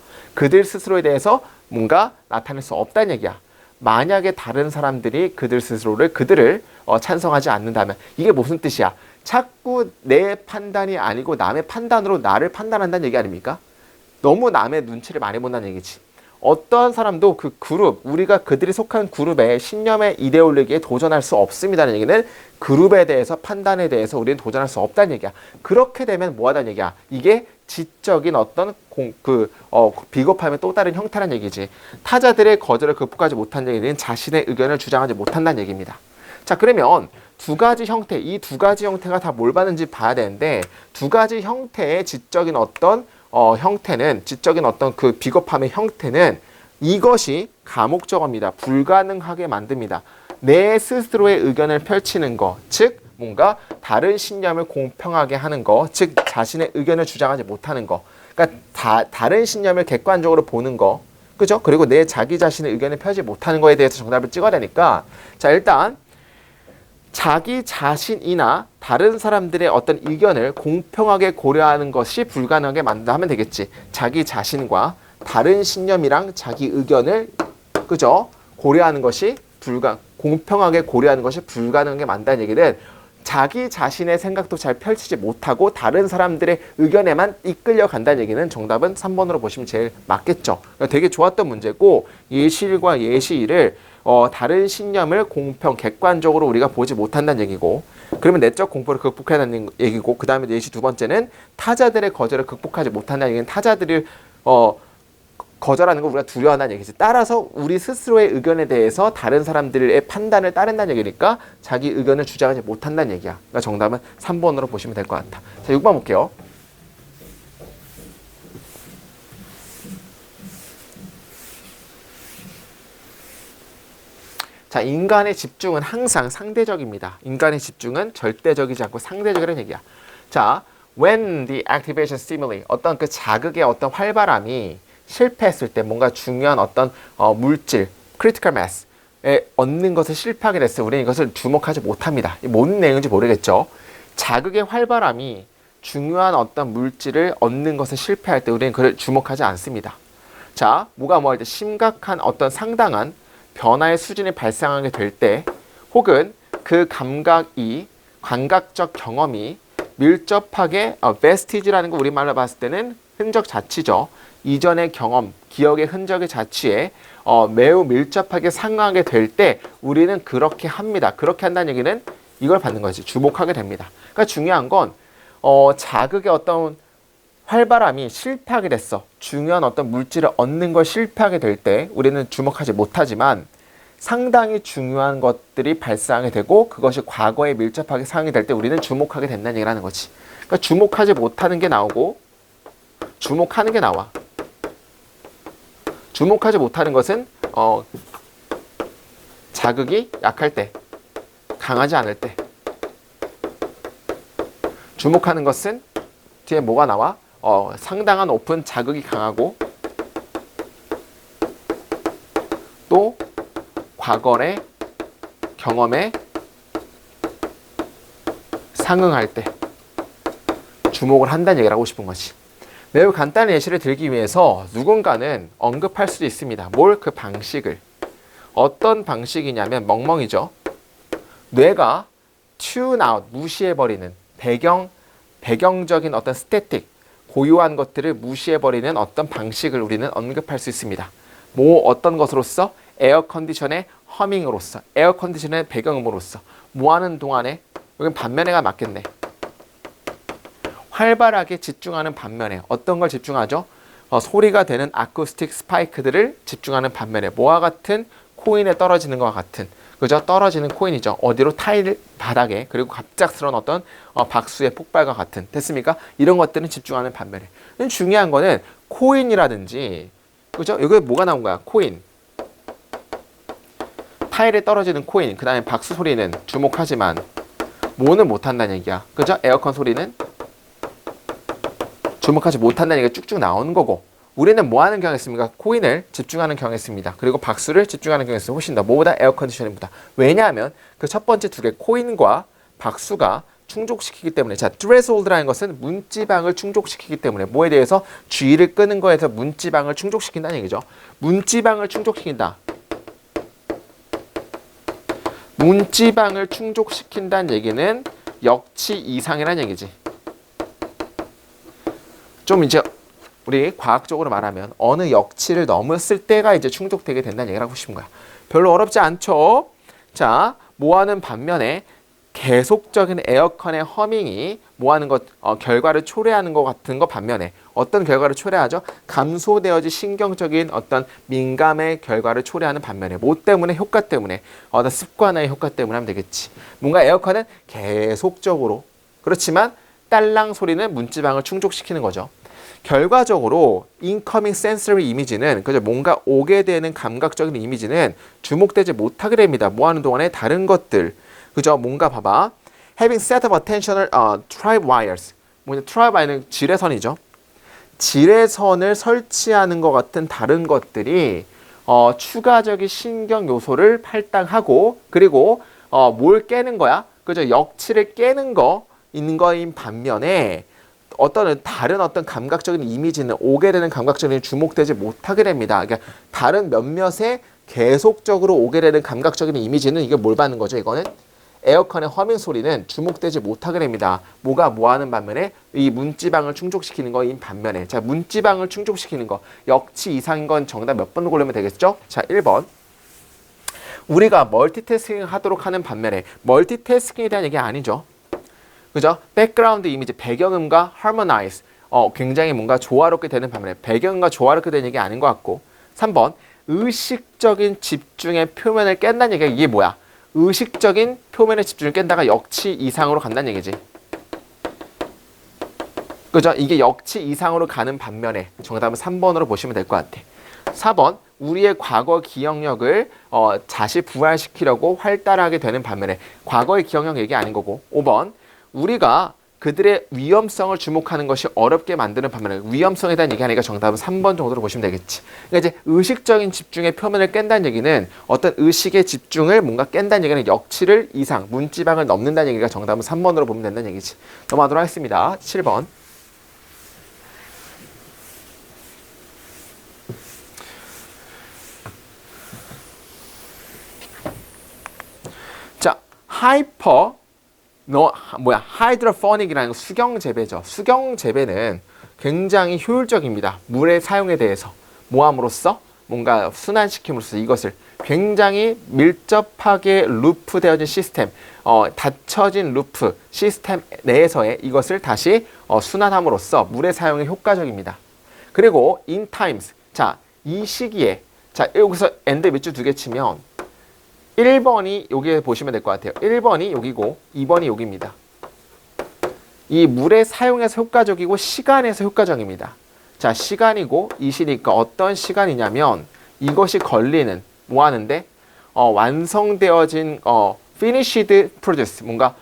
뭔가 나타낼 수 없다는 얘기야. 만약에 다른 사람들이 그들을 찬성하지 않는다면 이게 무슨 뜻이야? 자꾸 내 판단이 아니고 남의 판단으로 나를 판단한다는 얘기 아닙니까? 너무 남의 눈치를 많이 본다는 얘기지. 어떠한 사람도 그 그룹, 우리가 그들이 속한 그룹의 신념의 이데올로기에 도전할 수 없습니다는 얘기는 그룹에 대해서, 판단에 대해서 우리는 도전할 수 없다는 얘기야. 그렇게 되면 뭐 하다는 얘기야? 이게 지적인 어떤 비겁함의 또 다른 형태란 얘기지. 타자들의 거절을 극복하지 못한 얘기는 자신의 의견을 주장하지 못한다는 얘기입니다. 자, 그러면 두 가지 형태, 이 두 가지 형태가 다 뭘 받는지 봐야 되는데, 두 가지 형태의 지적인 어떤 지적인 어떤 그 비겁함의 형태는 이것이 가목적어입니다. 불가능하게 만듭니다. 내 스스로의 의견을 펼치는 거, 즉 뭔가 다른 신념을 공평하게 하는 거, 즉 자신의 의견을 주장하지 못하는 거, 그러니까 다른 신념을 객관적으로 보는 거, 그죠? 그리고 내 자기 자신의 의견을 펴지 못하는 거에 대해서 정답을 찍어야 되니까, 자, 일단 자기 자신이나 다른 사람들의 어떤 의견을 공평하게 고려하는 것이 불가능하게 만든다 하면 되겠지. 자기 자신과 다른 신념이랑 자기 의견을, 그죠? 고려하는 것이 공평하게 고려하는 것이 불가능한 게 맞다는 얘기는 자기 자신의 생각도 잘 펼치지 못하고 다른 사람들의 의견에만 이끌려 간다는 얘기는 정답은 3번으로 보시면 제일 맞겠죠. 되게 좋았던 문제고 예시 1과 예시 2를 다른 신념을 공평, 객관적으로 우리가 보지 못한다는 얘기고 그러면 내적 공포를 극복해야 한다는 얘기고 그 다음에 예시 두 번째는 타자들의 거절을 극복하지 못한다는 얘기는 타자들을 거절하는 걸 우리가 두려워한다는 얘기지. 따라서 우리 스스로의 의견에 대해서 다른 사람들의 판단을 따른다는 얘기니까 자기 의견을 주장하지 못한다는 얘기야. 그러니까 정답은 3번으로 보시면 될 것 같다. 자, 6번 볼게요. 자, 인간의 집중은 항상 상대적입니다. 인간의 집중은 절대적이지 않고 상대적이라는 얘기야. 자, when the activation stimuli, 어떤 그 자극의 어떤 활발함이 실패했을 때 뭔가 중요한 어떤 물질, critical mass에 얻는 것을 실패하게 됐을 때 우리는 이것을 주목하지 못합니다. 뭔 내용인지 모르겠죠. 자극의 활발함이 중요한 어떤 물질을 얻는 것을 실패할 때 우리는 그걸 주목하지 않습니다. 자, 뭐가 뭐 할 때 심각한 어떤 상당한 변화의 수준이 발생하게 될 때 혹은 그 감각적 경험이 밀접하게 vestige라는 거 우리말로 봤을 때는 흔적 자취죠. 이전의 경험, 기억의 흔적의 자취에 매우 밀접하게 상응하게 될 때 우리는 그렇게 합니다. 그렇게 한다는 얘기는 이걸 받는 거지. 주목하게 됩니다. 그러니까 중요한 건 자극의 어떤 활발함이 실패하게 됐어. 중요한 어떤 물질을 얻는 걸 실패하게 될 때 우리는 주목하지 못하지만 상당히 중요한 것들이 발생하게 되고 그것이 과거에 밀접하게 상응이 될 때 우리는 주목하게 된다는 얘기를 하는 거지. 그러니까 주목하지 못하는 게 나오고 주목하는 게 나와. 주목하지 못하는 것은 자극이 약할 때, 강하지 않을 때. 주목하는 것은 뒤에 뭐가 나와? 상당한 오픈 자극이 강하고 또 과거의 경험에 상응할 때 주목을 한다는 얘기를 하고 싶은 거지. 매우 간단한 예시를 들기 위해서 누군가는 언급할 수도 있습니다. 뭘? 그 방식을. 어떤 방식이냐면 멍멍이죠. 뇌가 tune out, 무시해버리는 배경적인 어떤 스태틱, 고유한 것들을 무시해버리는 어떤 방식을 우리는 언급할 수 있습니다. 어떤 것으로서? 에어컨디션의 허밍으로서, 에어컨디션의 배경음으로서. 뭐하는 동안에? 여긴 반면에가 맞겠네. 활발하게 집중하는 반면에 어떤 걸 집중하죠? 소리가 되는 아쿠스틱 스파이크들을 집중하는 반면에 뭐와 같은? 코인에 떨어지는 것과 같은, 그죠? 떨어지는 코인이죠. 어디로? 타일 바닥에. 그리고 갑작스러운 어떤 박수의 폭발과 같은. 됐습니까? 이런 것들은 집중하는 반면에. 중요한 거는 코인이라든지, 그죠? 여기 뭐가 나온 거야? 코인. 타일에 떨어지는 코인. 그 다음에 박수 소리는 주목하지만 뭐는 못한다는 얘기야. 그죠? 에어컨 소리는 주목하지 못한다는 얘기가 쭉쭉 나오는 거고 우리는 뭐 하는 경향이 있습니까? 코인을 집중하는 경향이 있습니다. 그리고 박수를 집중하는 경향이 있습니다. 훨씬 더 뭐보다 에어컨디셔닝보다. 왜냐하면 그 첫 번째 두 개 코인과 박수가 충족시키기 때문에 자, threshold라는 것은 문지방을 충족시키기 때문에 뭐에 대해서 G를 끄는 거에서 문지방을 충족시킨다는 얘기죠. 문지방을 충족시킨다. 문지방을 충족시킨다는 얘기는 역치 이상이라는 얘기지. 좀 이제 우리 과학적으로 말하면 어느 역치를 넘었을 때가 이제 충족되게 된다는 얘기를 하고 싶은 거야. 별로 어렵지 않죠? 자, 뭐하는 반면에 계속적인 에어컨의 허밍이 뭐하는 것, 결과를 초래하는 것 같은 거 반면에 어떤 결과를 초래하죠? 감소되어진 신경적인 어떤 민감의 결과를 초래하는 반면에 뭐 때문에? 효과 때문에 어떤 습관의 효과 때문에 하면 되겠지. 뭔가 에어컨은 계속적으로 그렇지만 딸랑 소리는 문지방을 충족시키는 거죠. 결과적으로 incoming sensory image는 그죠? 뭔가 오게 되는 감각적인 이미지는 주목되지 못하게 됩니다. 뭐 하는 동안에 다른 것들 그죠? 뭔가 봐봐. having set up attentional tripwires. tripwire는 지뢰선이죠. 지뢰선을 설치하는 것 같은 다른 것들이 추가적인 신경 요소를 할당하고 그리고 뭘 깨는 거야? 그죠? 역치를 깨는 거 있는 거인 반면에 어떤 다른 어떤 감각적인 이미지는 오게 되는 감각적인 주목되지 못하게 됩니다. 그러니까 다른 몇몇의 계속적으로 오게 되는 감각적인 이미지는 이게 뭘 받는 거죠? 이거는 에어컨의 허밍 소리는 주목되지 못하게 됩니다. 뭐가 뭐하는 반면에 이 문지방을 충족시키는 거인 반면에 자 문지방을 충족시키는 거 역치 이상인 건 정답 몇 번 고르면 되겠죠? 자 1번 우리가 멀티태스킹 하도록 하는 반면에 멀티태스킹에 대한 얘기 아니죠. 그죠? 백그라운드 이미지 배경음과 harmonize 굉장히 뭔가 조화롭게 되는 반면에 배경음과 조화롭게 되는 얘기 아닌 것 같고 3번 의식적인 집중의 표면을 깬다는 얘기가 이게 뭐야? 의식적인 표면의 집중을 깬다가 역치 이상으로 간다는 얘기지. 그죠? 이게 역치 이상으로 가는 반면에 정답은 3번으로 보시면 될 것 같아. 4번 우리의 과거 기억력을 다시 부활시키려고 활달하게 되는 반면에 과거의 기억력 얘기 아닌 거고 5번 우리가 그들의 위험성을 주목하는 것이 어렵게 만드는 반면에 위험성에 대한 얘기하니까 정답은 3번 정도로 보시면 되겠지. 그러니까 이제 의식적인 집중의 표면을 깬다는 얘기는 어떤 의식의 집중을 뭔가 깬다는 얘기는 역치를 이상, 문지방을 넘는다는 얘기가 정답은 3번으로 보면 된다는 얘기지. 넘어가도록 하겠습니다. 7번. 자, 하이드로포닉이라는 거 수경 재배죠. 수경 재배는 굉장히 효율적입니다. 물의 사용에 대해서 모함으로써 뭔가 순환시킴으로써 이것을 굉장히 밀접하게 루프되어진 시스템, 닫혀진 루프 시스템 내에서의 이것을 다시 순환함으로써 물의 사용에 효과적입니다. 그리고 in times, 자, 이 시기에 자 여기서 and 밑줄 2개 치면 1번이 여기에 보시면 될 것 같아요. 1번이 여기고 2번이 여기입니다. 이 물의 사용에서 효과적이고 시간에서 효과적입니다. 자, 시간이고 이 시니까 어떤 시간이냐면 이것이 걸리는 뭐 하는데 완성되어진 finished produce 뭔가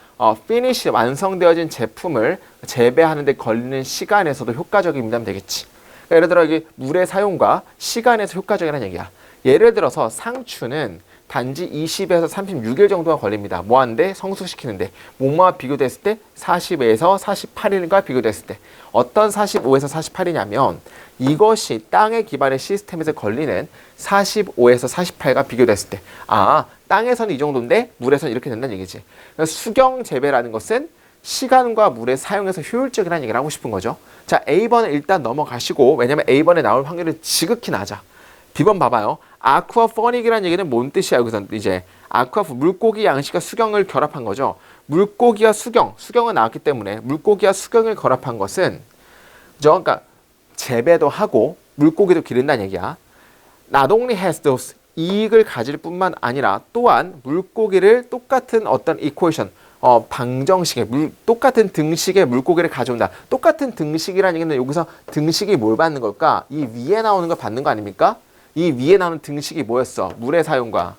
finish 완성되어진 제품을 재배하는 데 걸리는 시간에서도 효과적입니다 되겠지. 그러니까 예를 들어 이게 물의 사용과 시간에서 효과적이라는 얘기야. 예를 들어서 상추는 단지 20에서 36일 정도가 걸립니다. 뭐 하는데? 성숙시키는데. 뭐와 비교됐을 때? 40에서 48일과 비교됐을 때. 어떤 45에서 48이냐면 이것이 땅에 기반의 시스템에서 걸리는 45에서 48과 비교됐을 때. 아, 땅에서는 이 정도인데 물에서는 이렇게 된다는 얘기지. 수경 재배라는 것은 시간과 물의 사용에서 효율적이라는 얘기를 하고 싶은 거죠. 자, A번은 일단 넘어가시고 왜냐면 A번에 나올 확률이 지극히 낮아. B번 봐봐요. 아쿠아포닉이라는 얘기는 뭔 뜻이야? 여기서 이제 물고기 양식과 수경을 결합한 거죠. 물고기와 수경은 나왔기 때문에 물고기와 수경을 결합한 것은 그러니까 재배도 하고 물고기도 기른다는 얘기야. Not only has those 이익을 가질 뿐만 아니라 또한 물고기를 똑같은 어떤 equation 방정식의 똑같은 등식의 물고기를 가져온다. 똑같은 등식이라는 얘기는 여기서 등식이 뭘 받는 걸까? 이 위에 나오는 걸 받는 거 아닙니까? 이 위에 나오는 등식이 뭐였어? 물의 사용과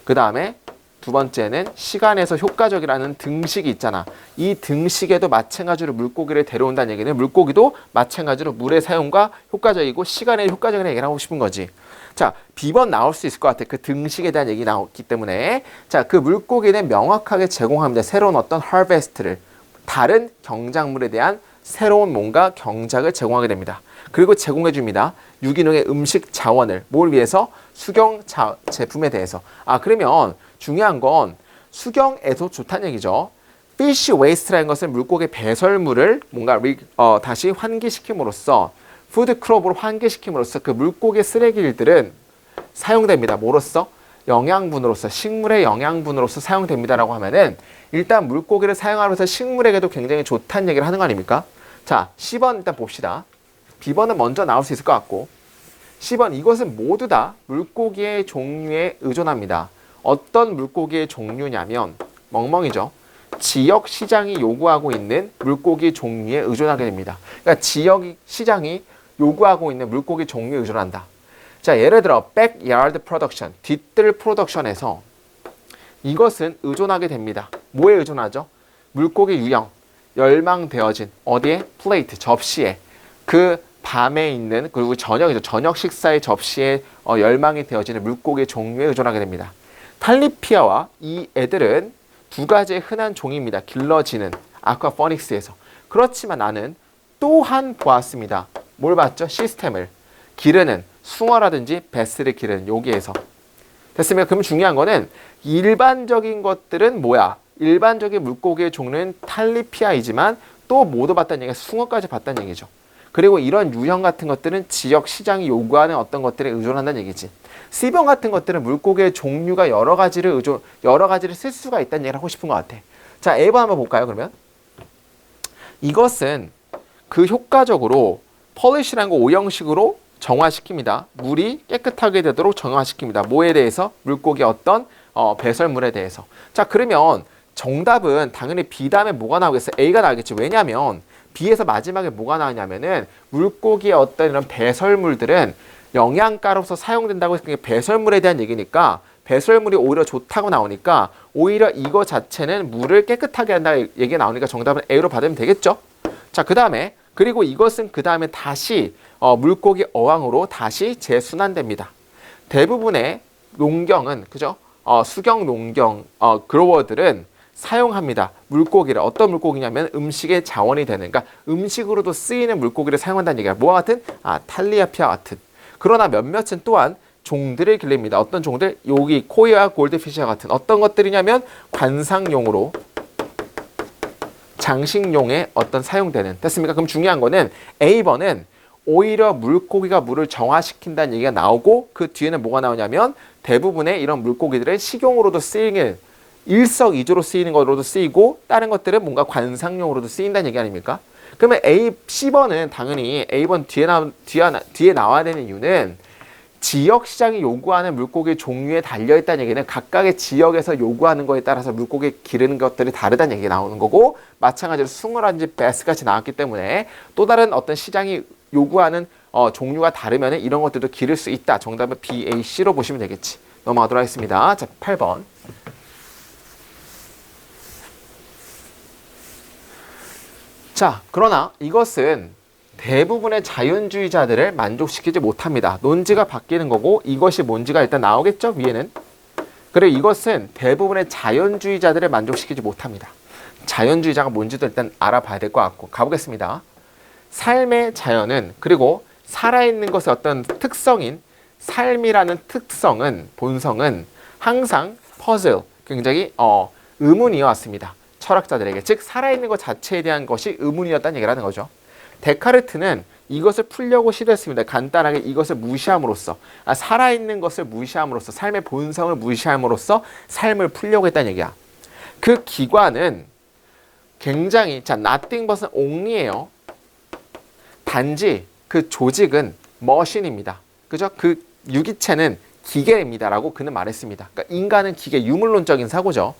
그 다음에 두 번째는 시간에서 효과적이라는 등식이 있잖아. 이 등식에도 마찬가지로 물고기를 데려온다는 얘기는 물고기도 마찬가지로 물의 사용과 효과적이고 시간에 효과적인 얘기를 하고 싶은 거지. 자, B번 나올 수 있을 것 같아. 그 등식에 대한 얘기 나왔기 때문에 자, 그 물고기는 명확하게 제공합니다. 새로운 어떤 harvest를 다른 경작물에 대한 새로운 뭔가 경작을 제공하게 됩니다. 그리고 제공해 줍니다. 유기농의 음식 자원을 뭘 위해서? 수경 제품에 대해서. 아, 그러면 중요한 건 수경에도 좋다는 얘기죠. fish waste라는 것은 물고기 배설물을 뭔가 다시 환기시킴으로써 푸드 크롭으로 환기시킴으로써 그 물고기 쓰레기들은 사용됩니다. 뭐로써? 영양분으로서 식물의 영양분으로서 사용됩니다라고 하면은 일단 물고기를 사용하면서 식물에게도 굉장히 좋다는 얘기를 하는 거 아닙니까? 자, C번 일단 봅시다. B번은 먼저 나올 수 있을 것 같고 C번 이것은 모두 다 물고기의 종류에 의존합니다. 어떤 물고기의 종류냐면 멍멍이죠. 지역 시장이 요구하고 있는 물고기 종류에 의존하게 됩니다. 그러니까 지역 시장이 요구하고 있는 물고기 종류에 의존한다. 자, 예를 들어 backyard production, 뒤뜰 프로덕션에서 이것은 의존하게 됩니다. 뭐에 의존하죠? 물고기 유형, 열망되어진 어디에? 플레이트, 접시에. 그 밤에 있는 그리고 저녁이죠. 저녁 식사의 접시에 열망이 되어지는 물고기 종류에 의존하게 됩니다. 탈리피아와 이 애들은 두 가지의 흔한 종입니다. 길러지는 아쿠아포닉스에서. 그렇지만 나는 또한 보았습니다. 뭘 봤죠? 시스템을 기르는 숭어라든지 베스를 기르는 여기에서. 됐습니까? 그럼 중요한 거는 일반적인 것들은 뭐야? 일반적인 물고기의 종류는 탈리피아이지만 또 모두 봤다는 얘기가 숭어까지 봤다는 얘기죠. 그리고 이런 유형 같은 것들은 지역 시장이 요구하는 어떤 것들에 의존한다는 얘기지. C번 같은 것들은 물고기의 종류가 여러 가지를 쓸 수가 있다는 얘기를 하고 싶은 것 같아. 자, A번 한번 볼까요, 그러면? 이것은 그 효과적으로 폴리시라는 거 오형식으로 정화시킵니다. 물이 깨끗하게 되도록 정화시킵니다. 뭐에 대해서? 물고기 어떤 배설물에 대해서. 자, 그러면 정답은 당연히 B 다음에 뭐가 나오겠어요? A가 나오겠지. 왜냐면 B에서 마지막에 뭐가 나오냐면은 물고기의 어떤 이런 배설물들은 영양가로서 사용된다고 해서 그게 배설물에 대한 얘기니까 배설물이 오히려 좋다고 나오니까 오히려 이거 자체는 물을 깨끗하게 한다 얘기가 나오니까 정답은 A로 받으면 되겠죠? 자, 그 다음에 그리고 이것은 그 다음에 다시 물고기 어항으로 다시 재순환됩니다. 대부분의 농경은 그죠? 수경 농경 그로워들은 사용합니다. 물고기를 어떤 물고기냐면 음식의 자원이 되는, 그러니까 음식으로도 쓰이는 물고기를 사용한다는 얘기야. 뭐와 같은? 탈리아피아 같은. 그러나 몇몇은 또한 종들을 기릅니다. 어떤 종들? 여기 코이와 골드피시와 같은 어떤 것들이냐면 관상용으로 장식용에 어떤 사용되는. 됐습니까? 그럼 중요한 거는 A번은 오히려 물고기가 물을 정화시킨다는 얘기가 나오고 그 뒤에는 뭐가 나오냐면 대부분의 이런 물고기들은 식용으로도 쓰이는 일석이조로 쓰이는 것으로도 쓰이고 다른 것들은 뭔가 관상용으로도 쓰인다는 얘기 아닙니까? 그러면 C번은 당연히 A번 뒤에 나와야 되는 이유는 지역 시장이 요구하는 물고기 종류에 달려있다는 얘기는 각각의 지역에서 요구하는 거에 따라서 물고기 기르는 것들이 다르다는 얘기가 나오는 거고 마찬가지로 숭어라든지 베스같이 나왔기 때문에 또 다른 어떤 시장이 요구하는 종류가 다르면 이런 것들도 기를 수 있다. 정답은 B, A, C로 보시면 되겠지. 넘어가도록 하겠습니다. 자, 8번. 자, 그러나 이것은 대부분의 자연주의자들을 만족시키지 못합니다. 논지가 바뀌는 거고 이것이 뭔지가 일단 나오겠죠? 위에는. 그리고 이것은 대부분의 자연주의자들을 만족시키지 못합니다. 자연주의자가 뭔지도 일단 알아봐야 될 것 같고 가보겠습니다. 삶의 자연은 그리고 살아있는 것의 어떤 특성인 삶이라는 특성은 본성은 항상 퍼즐 굉장히 의문이어 왔습니다. 철학자들에게. 즉 살아있는 것 자체에 대한 것이 의문이었다는 얘기를 하는 거죠. 데카르트는 이것을 풀려고 시도했습니다. 간단하게 이것을 무시함으로써 살아있는 것을 무시함으로써 삶의 본성을 무시함으로써 삶을 풀려고 했다는 얘기야. 그 기관은 굉장히 nothing but only예요. 단지 그 조직은 머신입니다. 그죠? 그 유기체는 기계입니다라고 그는 말했습니다. 그러니까 인간은 기계, 유물론적인 사고죠.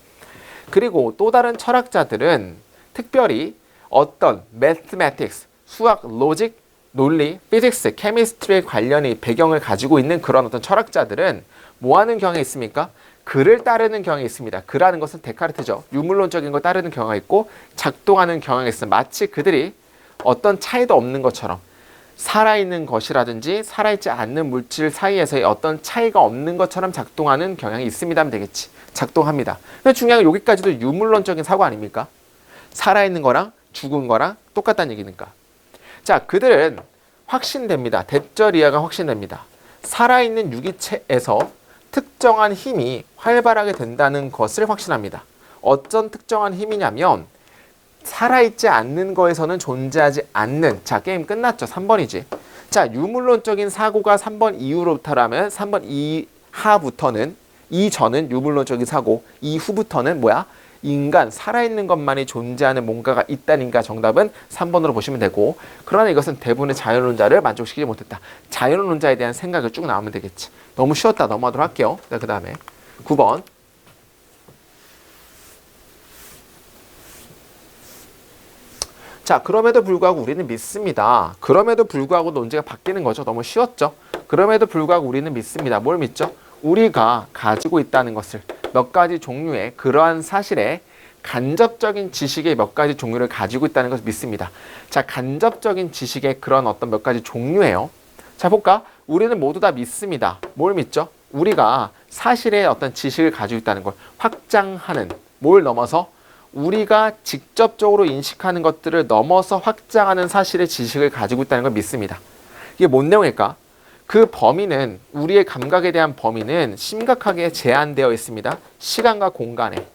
그리고 또 다른 철학자들은 특별히 어떤 mathematics, 수학, 로직, 논리, 피직스, 케미스트리의 관련이 배경을 가지고 있는 그런 어떤 철학자들은 뭐 하는 경향이 있습니까? 글을 따르는 경향이 있습니다. 글하는 것은 데카르트죠. 유물론적인 걸 따르는 경향이 있고 작동하는 경향이 있습니다. 마치 그들이 어떤 차이도 없는 것처럼 살아있는 것이라든지 살아있지 않는 물질 사이에서의 어떤 차이가 없는 것처럼 작동하는 경향이 있습니다 하면 되겠지. 작동합니다. 근데 중요한 건 여기까지도 유물론적인 사고 아닙니까? 살아있는 거랑 죽은 거랑 똑같다는 얘기니까. 자, 그들은 확신됩니다. 대절이하가 확신됩니다. 살아있는 유기체에서 특정한 힘이 활발하게 된다는 것을 확신합니다. 어떤 특정한 힘이냐면 살아있지 않는 거에서는 존재하지 않는. 자, 게임 끝났죠. 3번이지. 자, 유물론적인 사고가 3번 이후로부터라면 3번 이하부터는 이전은 유물론적인 사고, 이후부터는 뭐야? 인간, 살아있는 것만이 존재하는 뭔가가 있다니까 정답은 3번으로 보시면 되고 그러나 이것은 대부분의 자연론자를 만족시키지 못했다. 자연론자에 대한 생각을 쭉 나오면 되겠지. 너무 쉬웠다. 넘어가도록 할게요. 그 다음에 9번. 자, 그럼에도 불구하고 우리는 믿습니다. 그럼에도 불구하고 논지가 바뀌는 거죠. 너무 쉬웠죠. 그럼에도 불구하고 우리는 믿습니다. 뭘 믿죠? 우리가 가지고 있다는 것을 몇 가지 종류의 그러한 사실에 간접적인 지식의 몇 가지 종류를 가지고 있다는 것을 믿습니다. 자, 간접적인 지식의 그런 어떤 몇 가지 종류예요. 자, 볼까? 우리는 모두 다 믿습니다. 뭘 믿죠? 우리가 사실의 어떤 지식을 가지고 있다는 걸 확장하는 뭘 넘어서 우리가 직접적으로 인식하는 것들을 넘어서 확장하는 사실의 지식을 가지고 있다는 걸 믿습니다. 이게 뭔 내용일까? 그 범위는, 우리의 감각에 대한 범위는 심각하게 제한되어 있습니다. 시간과 공간에.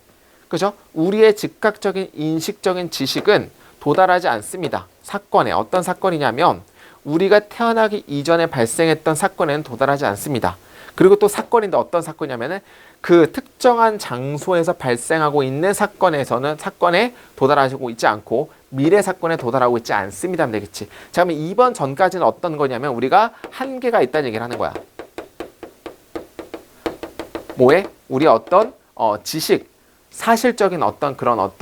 그죠? 우리의 즉각적인 인식적인 지식은 도달하지 않습니다. 사건에. 어떤 사건이냐면 우리가 태어나기 이전에 발생했던 사건에는 도달하지 않습니다. 그리고 또 사건인데 어떤 사건이냐면은 그 특정한 장소에서 발생하고 있는 사건에 도달하고 있지 않고 미래 사건에 도달하고 있지 않습니다 하면 되겠지. 자, 그러면 2번 전까지는 어떤 거냐면 우리가 한계가 있다는 얘기를 하는 거야. 뭐에? 우리 어떤 지식, 사실적인 어떤 그런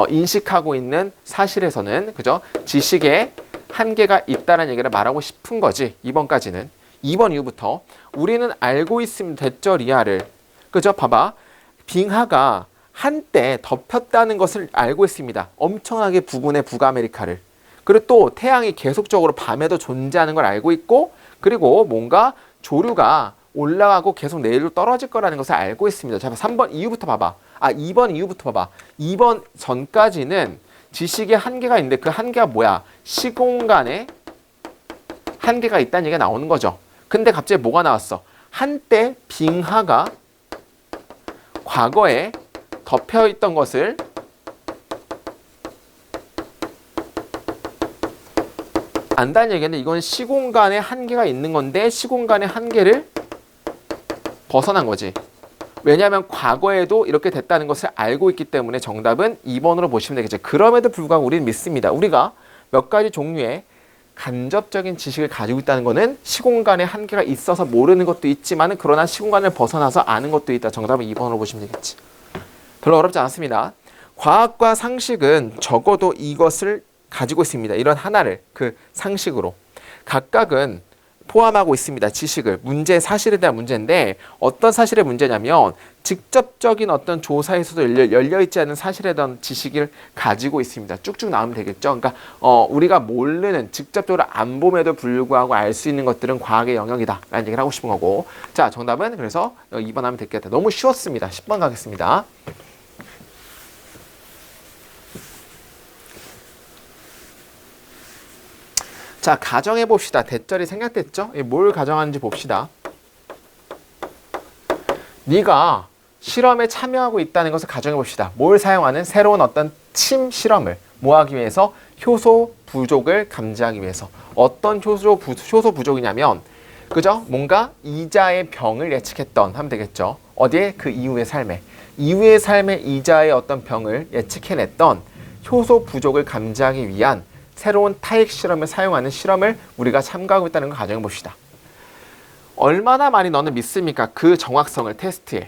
인식하고 있는 사실에서는, 그죠? 지식에 한계가 있다는 얘기를 말하고 싶은 거지. 2번까지는. 2번 이후부터 우리는 알고 있습니다. 됐죠? 리아를. 그죠? 봐봐. 빙하가 한때 덮였다는 것을 알고 있습니다. 엄청나게 부근의 북아메리카를. 그리고 또 태양이 계속적으로 밤에도 존재하는 걸 알고 있고, 그리고 뭔가 조류가 올라가고 계속 내일로 떨어질 거라는 것을 알고 있습니다. 자, 3번 이후부터 봐봐. 2번 이후부터 봐봐. 2번 전까지는 지식의 한계가 있는데 그 한계가 뭐야? 시공간에 한계가 있다는 얘기가 나오는 거죠. 근데 갑자기 뭐가 나왔어? 한때 빙하가 과거에 덮여있던 것을 안다는 얘기는 이건 시공간에 한계가 있는 건데 시공간의 한계를 벗어난 거지. 왜냐하면 과거에도 이렇게 됐다는 것을 알고 있기 때문에 정답은 2번으로 보시면 되겠죠. 그럼에도 불구하고 우리는 믿습니다. 우리가 몇 가지 종류의 간접적인 지식을 가지고 있다는 것은 시공간에 한계가 있어서 모르는 것도 있지만 그러나 시공간을 벗어나서 아는 것도 있다. 정답은 2번으로 보시면 되겠지. 별로 어렵지 않습니다. 과학과 상식은 적어도 이것을 가지고 있습니다. 이런 하나를 그 상식으로. 각각은 포함하고 있습니다. 지식을. 문제, 사실에 대한 문제인데 어떤 사실의 문제냐면 직접적인 어떤 조사에서도 열려있지 않은 사실에 대한 지식을 가지고 있습니다. 쭉쭉 나오면 되겠죠. 그러니까 우리가 모르는, 직접적으로 안 봄에도 불구하고 알 수 있는 것들은 과학의 영역이다 라는 얘기를 하고 싶은 거고. 자, 정답은 그래서 2번 하면 되겠다. 너무 쉬웠습니다. 10번 가겠습니다. 자, 가정해 봅시다. 대절이 생략됐죠? 뭘 가정하는지 봅시다. 네가 실험에 참여하고 있다는 것을 가정해 봅시다. 뭘 사용하는? 새로운 어떤 침 실험을 뭐 하기 위해서? 효소 부족을 감지하기 위해서. 어떤 효소 부족이냐면, 그죠? 뭔가 이자의 병을 예측했던 하면 되겠죠. 어디에? 그 이후의 삶에. 이후의 삶에 이자의 어떤 병을 예측해냈던 효소 부족을 감지하기 위한 새로운 타액 실험을 사용하는 실험을 우리가 참가하고 있다는 걸 가정해 봅시다. 얼마나 많이 너는 믿습니까? 그 정확성을 테스트해.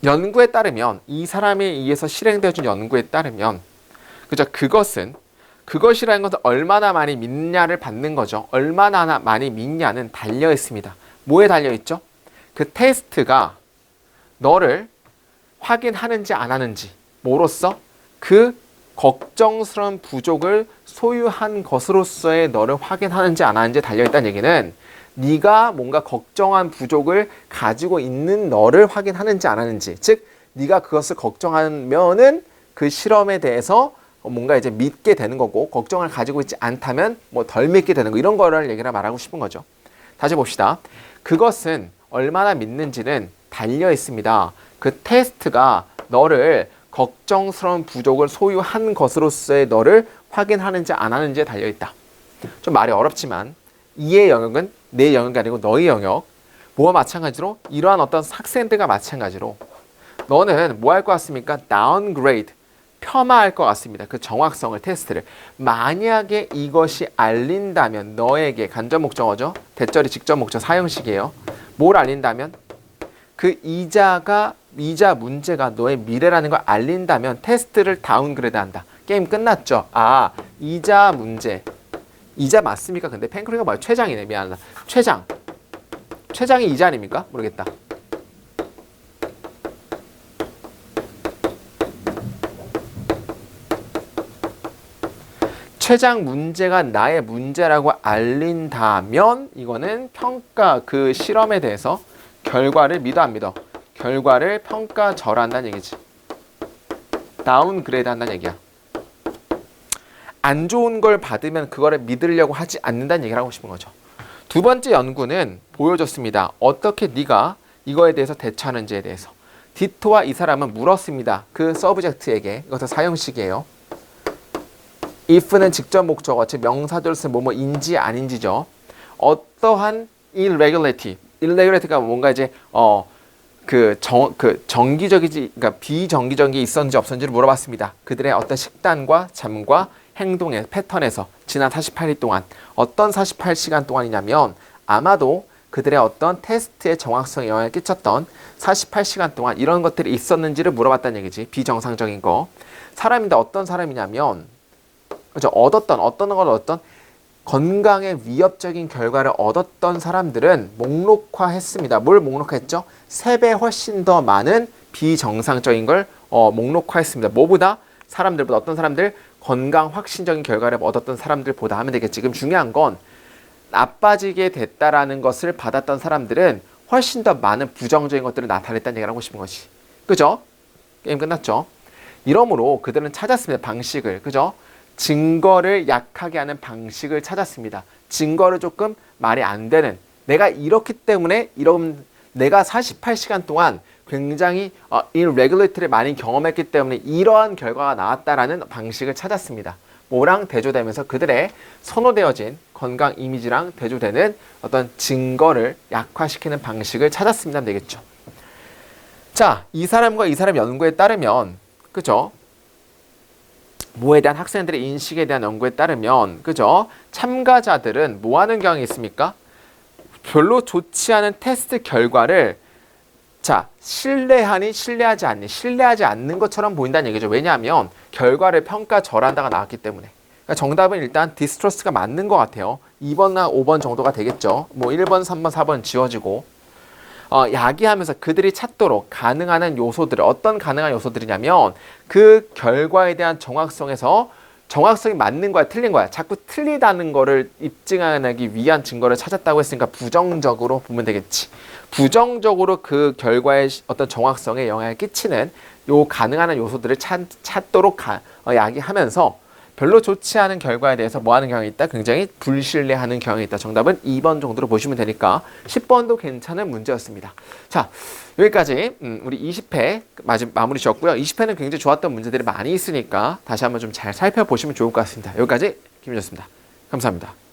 연구에 따르면, 이 사람에 의해서 실행되어진 연구에 따르면, 그죠? 그것이라는 것은 얼마나 많이 믿냐를 받는 거죠. 얼마나 많이 믿냐는 달려 있습니다. 뭐에 달려 있죠? 그 테스트가 너를 확인하는지 안 하는지, 뭐로써? 그 걱정스러운 부족을 소유한 것으로서의 너를 확인하는지 안 하는지 달려있다는 얘기는 네가 뭔가 걱정한 부족을 가지고 있는 너를 확인하는지 안 하는지, 즉 네가 그것을 걱정하면은 그 실험에 대해서 뭔가 이제 믿게 되는 거고, 걱정을 가지고 있지 않다면 뭐 덜 믿게 되는 거, 이런 거를 얘기를 말하고 싶은 거죠. 다시 봅시다. 그것은 얼마나 믿는지는 달려 있습니다. 그 테스트가 너를 걱정스러운 부족을 소유한 것으로서의 너를 확인하는지 안 하는지에 달려있다. 좀 말이 어렵지만 이의 영역은 내 영역이 아니고 너의 영역. 뭐와 마찬가지로 이러한 어떤 학생들과 마찬가지로 너는 뭐 할 것 같습니까? 다운그레이드, 폄하할 것 같습니다. 그 정확성을, 테스트를. 만약에 이것이 알린다면 너에게, 간접 목적어죠. 대절이 직접 목적 사형식이에요. 뭘 알린다면? 그 이자 문제가 너의 미래라는 걸 알린다면 테스트를 다운그레이드 한다. 게임 끝났죠? 이자 문제. 이자 맞습니까? 근데 펜크리가 뭐야? 최장이네. 미안하다. 최장이 이자 아닙니까? 모르겠다. 최장 문제가 나의 문제라고 알린다면 이거는 평가, 그 실험에 대해서 결과를 믿어 안 믿어? 결과를 평가절하한다는 얘기지. 다운그레이드 한다는 얘기야. 안 좋은 걸 받으면 그거를 믿으려고 하지 않는다는 얘기를 하고 싶은 거죠. 두 번째 연구는 보여줬습니다. 어떻게 네가 이거에 대해서 대처하는지에 대해서. 디토와 이 사람은 물었습니다. 그 서브젝트에게. 이것도 사형식이에요. if는 직접 목적어, 즉 명사절 쓴 뭐뭐인지 아닌지죠. 어떠한 irregularity가 뭔가 이제 정기적이지, 그러니까 비정기적인 게 있었는지 없었는지를 물어봤습니다. 그들의 어떤 식단과 잠과 행동의 패턴에서 지난 48일 동안 어떤 48시간 동안이냐면 아마도 그들의 어떤 테스트의 정확성에 영향을 끼쳤던 48시간 동안 이런 것들이 있었는지를 물어봤다는 얘기지. 비정상적인 거. 사람인데 어떤 사람이냐면 그렇죠? 어떤 건강에 위협적인 결과를 얻었던 사람들은 목록화했습니다. 뭘 목록화했죠? 3배 훨씬 더 많은 비정상적인 걸 목록화했습니다. 뭐보다? 사람들보다 어떤 사람들? 건강 확신적인 결과를 얻었던 사람들보다 하면 되겠지. 지금 중요한 건 나빠지게 됐다라는 것을 받았던 사람들은 훨씬 더 많은 부정적인 것들을 나타냈다는 얘기를 하고 싶은 것이. 그죠? 게임 끝났죠? 이러므로 그들은 찾았습니다. 방식을. 그죠? 증거를 약하게 하는 방식을 찾았습니다. 증거를 조금 말이 안 되는. 내가 이렇기 때문에 내가 48시간 동안 굉장히 irregularity를 많이 경험했기 때문에 이러한 결과가 나왔다라는 방식을 찾았습니다. 뭐랑 대조되면서 그들의 선호되어진 건강 이미지랑 대조되는 어떤 증거를 약화시키는 방식을 찾았습니다. 하면 되겠죠. 자, 이 사람과 이 사람 연구에 따르면, 그죠? 뭐에 대한 학생들의 인식에 대한 연구에 따르면, 그죠? 참가자들은 뭐 하는 경향이 있습니까? 별로 좋지 않은 테스트 결과를 신뢰하니 신뢰하지 않니? 신뢰하지 않는 것처럼 보인다는 얘기죠. 왜냐하면 결과를 평가절하한다가 나왔기 때문에. 그러니까 정답은 일단 디스트러스트가 맞는 것 같아요. 2번이나 5번 정도가 되겠죠. 뭐 1번, 3번, 4번 지워지고 야기하면서 그들이 찾도록 가능한 요소들을 어떤 가능한 요소들이냐면 그 결과에 대한 정확성이 맞는 거야, 틀린 거야. 자꾸 틀리다는 거를 입증하기 위한 증거를 찾았다고 했으니까 부정적으로 보면 되겠지. 부정적으로 그 결과의 어떤 정확성에 영향을 끼치는 요 가능한 요소들을 찾도록 야기하면서 별로 좋지 않은 결과에 대해서 뭐 하는 경향이 있다? 굉장히 불신뢰하는 경향이 있다. 정답은 2번 정도로 보시면 되니까 10번도 괜찮은 문제였습니다. 자, 여기까지 우리 20회 마무리 지었고요. 20회는 굉장히 좋았던 문제들이 많이 있으니까 다시 한번 좀 잘 살펴보시면 좋을 것 같습니다. 여기까지 김민주였습니다. 감사합니다.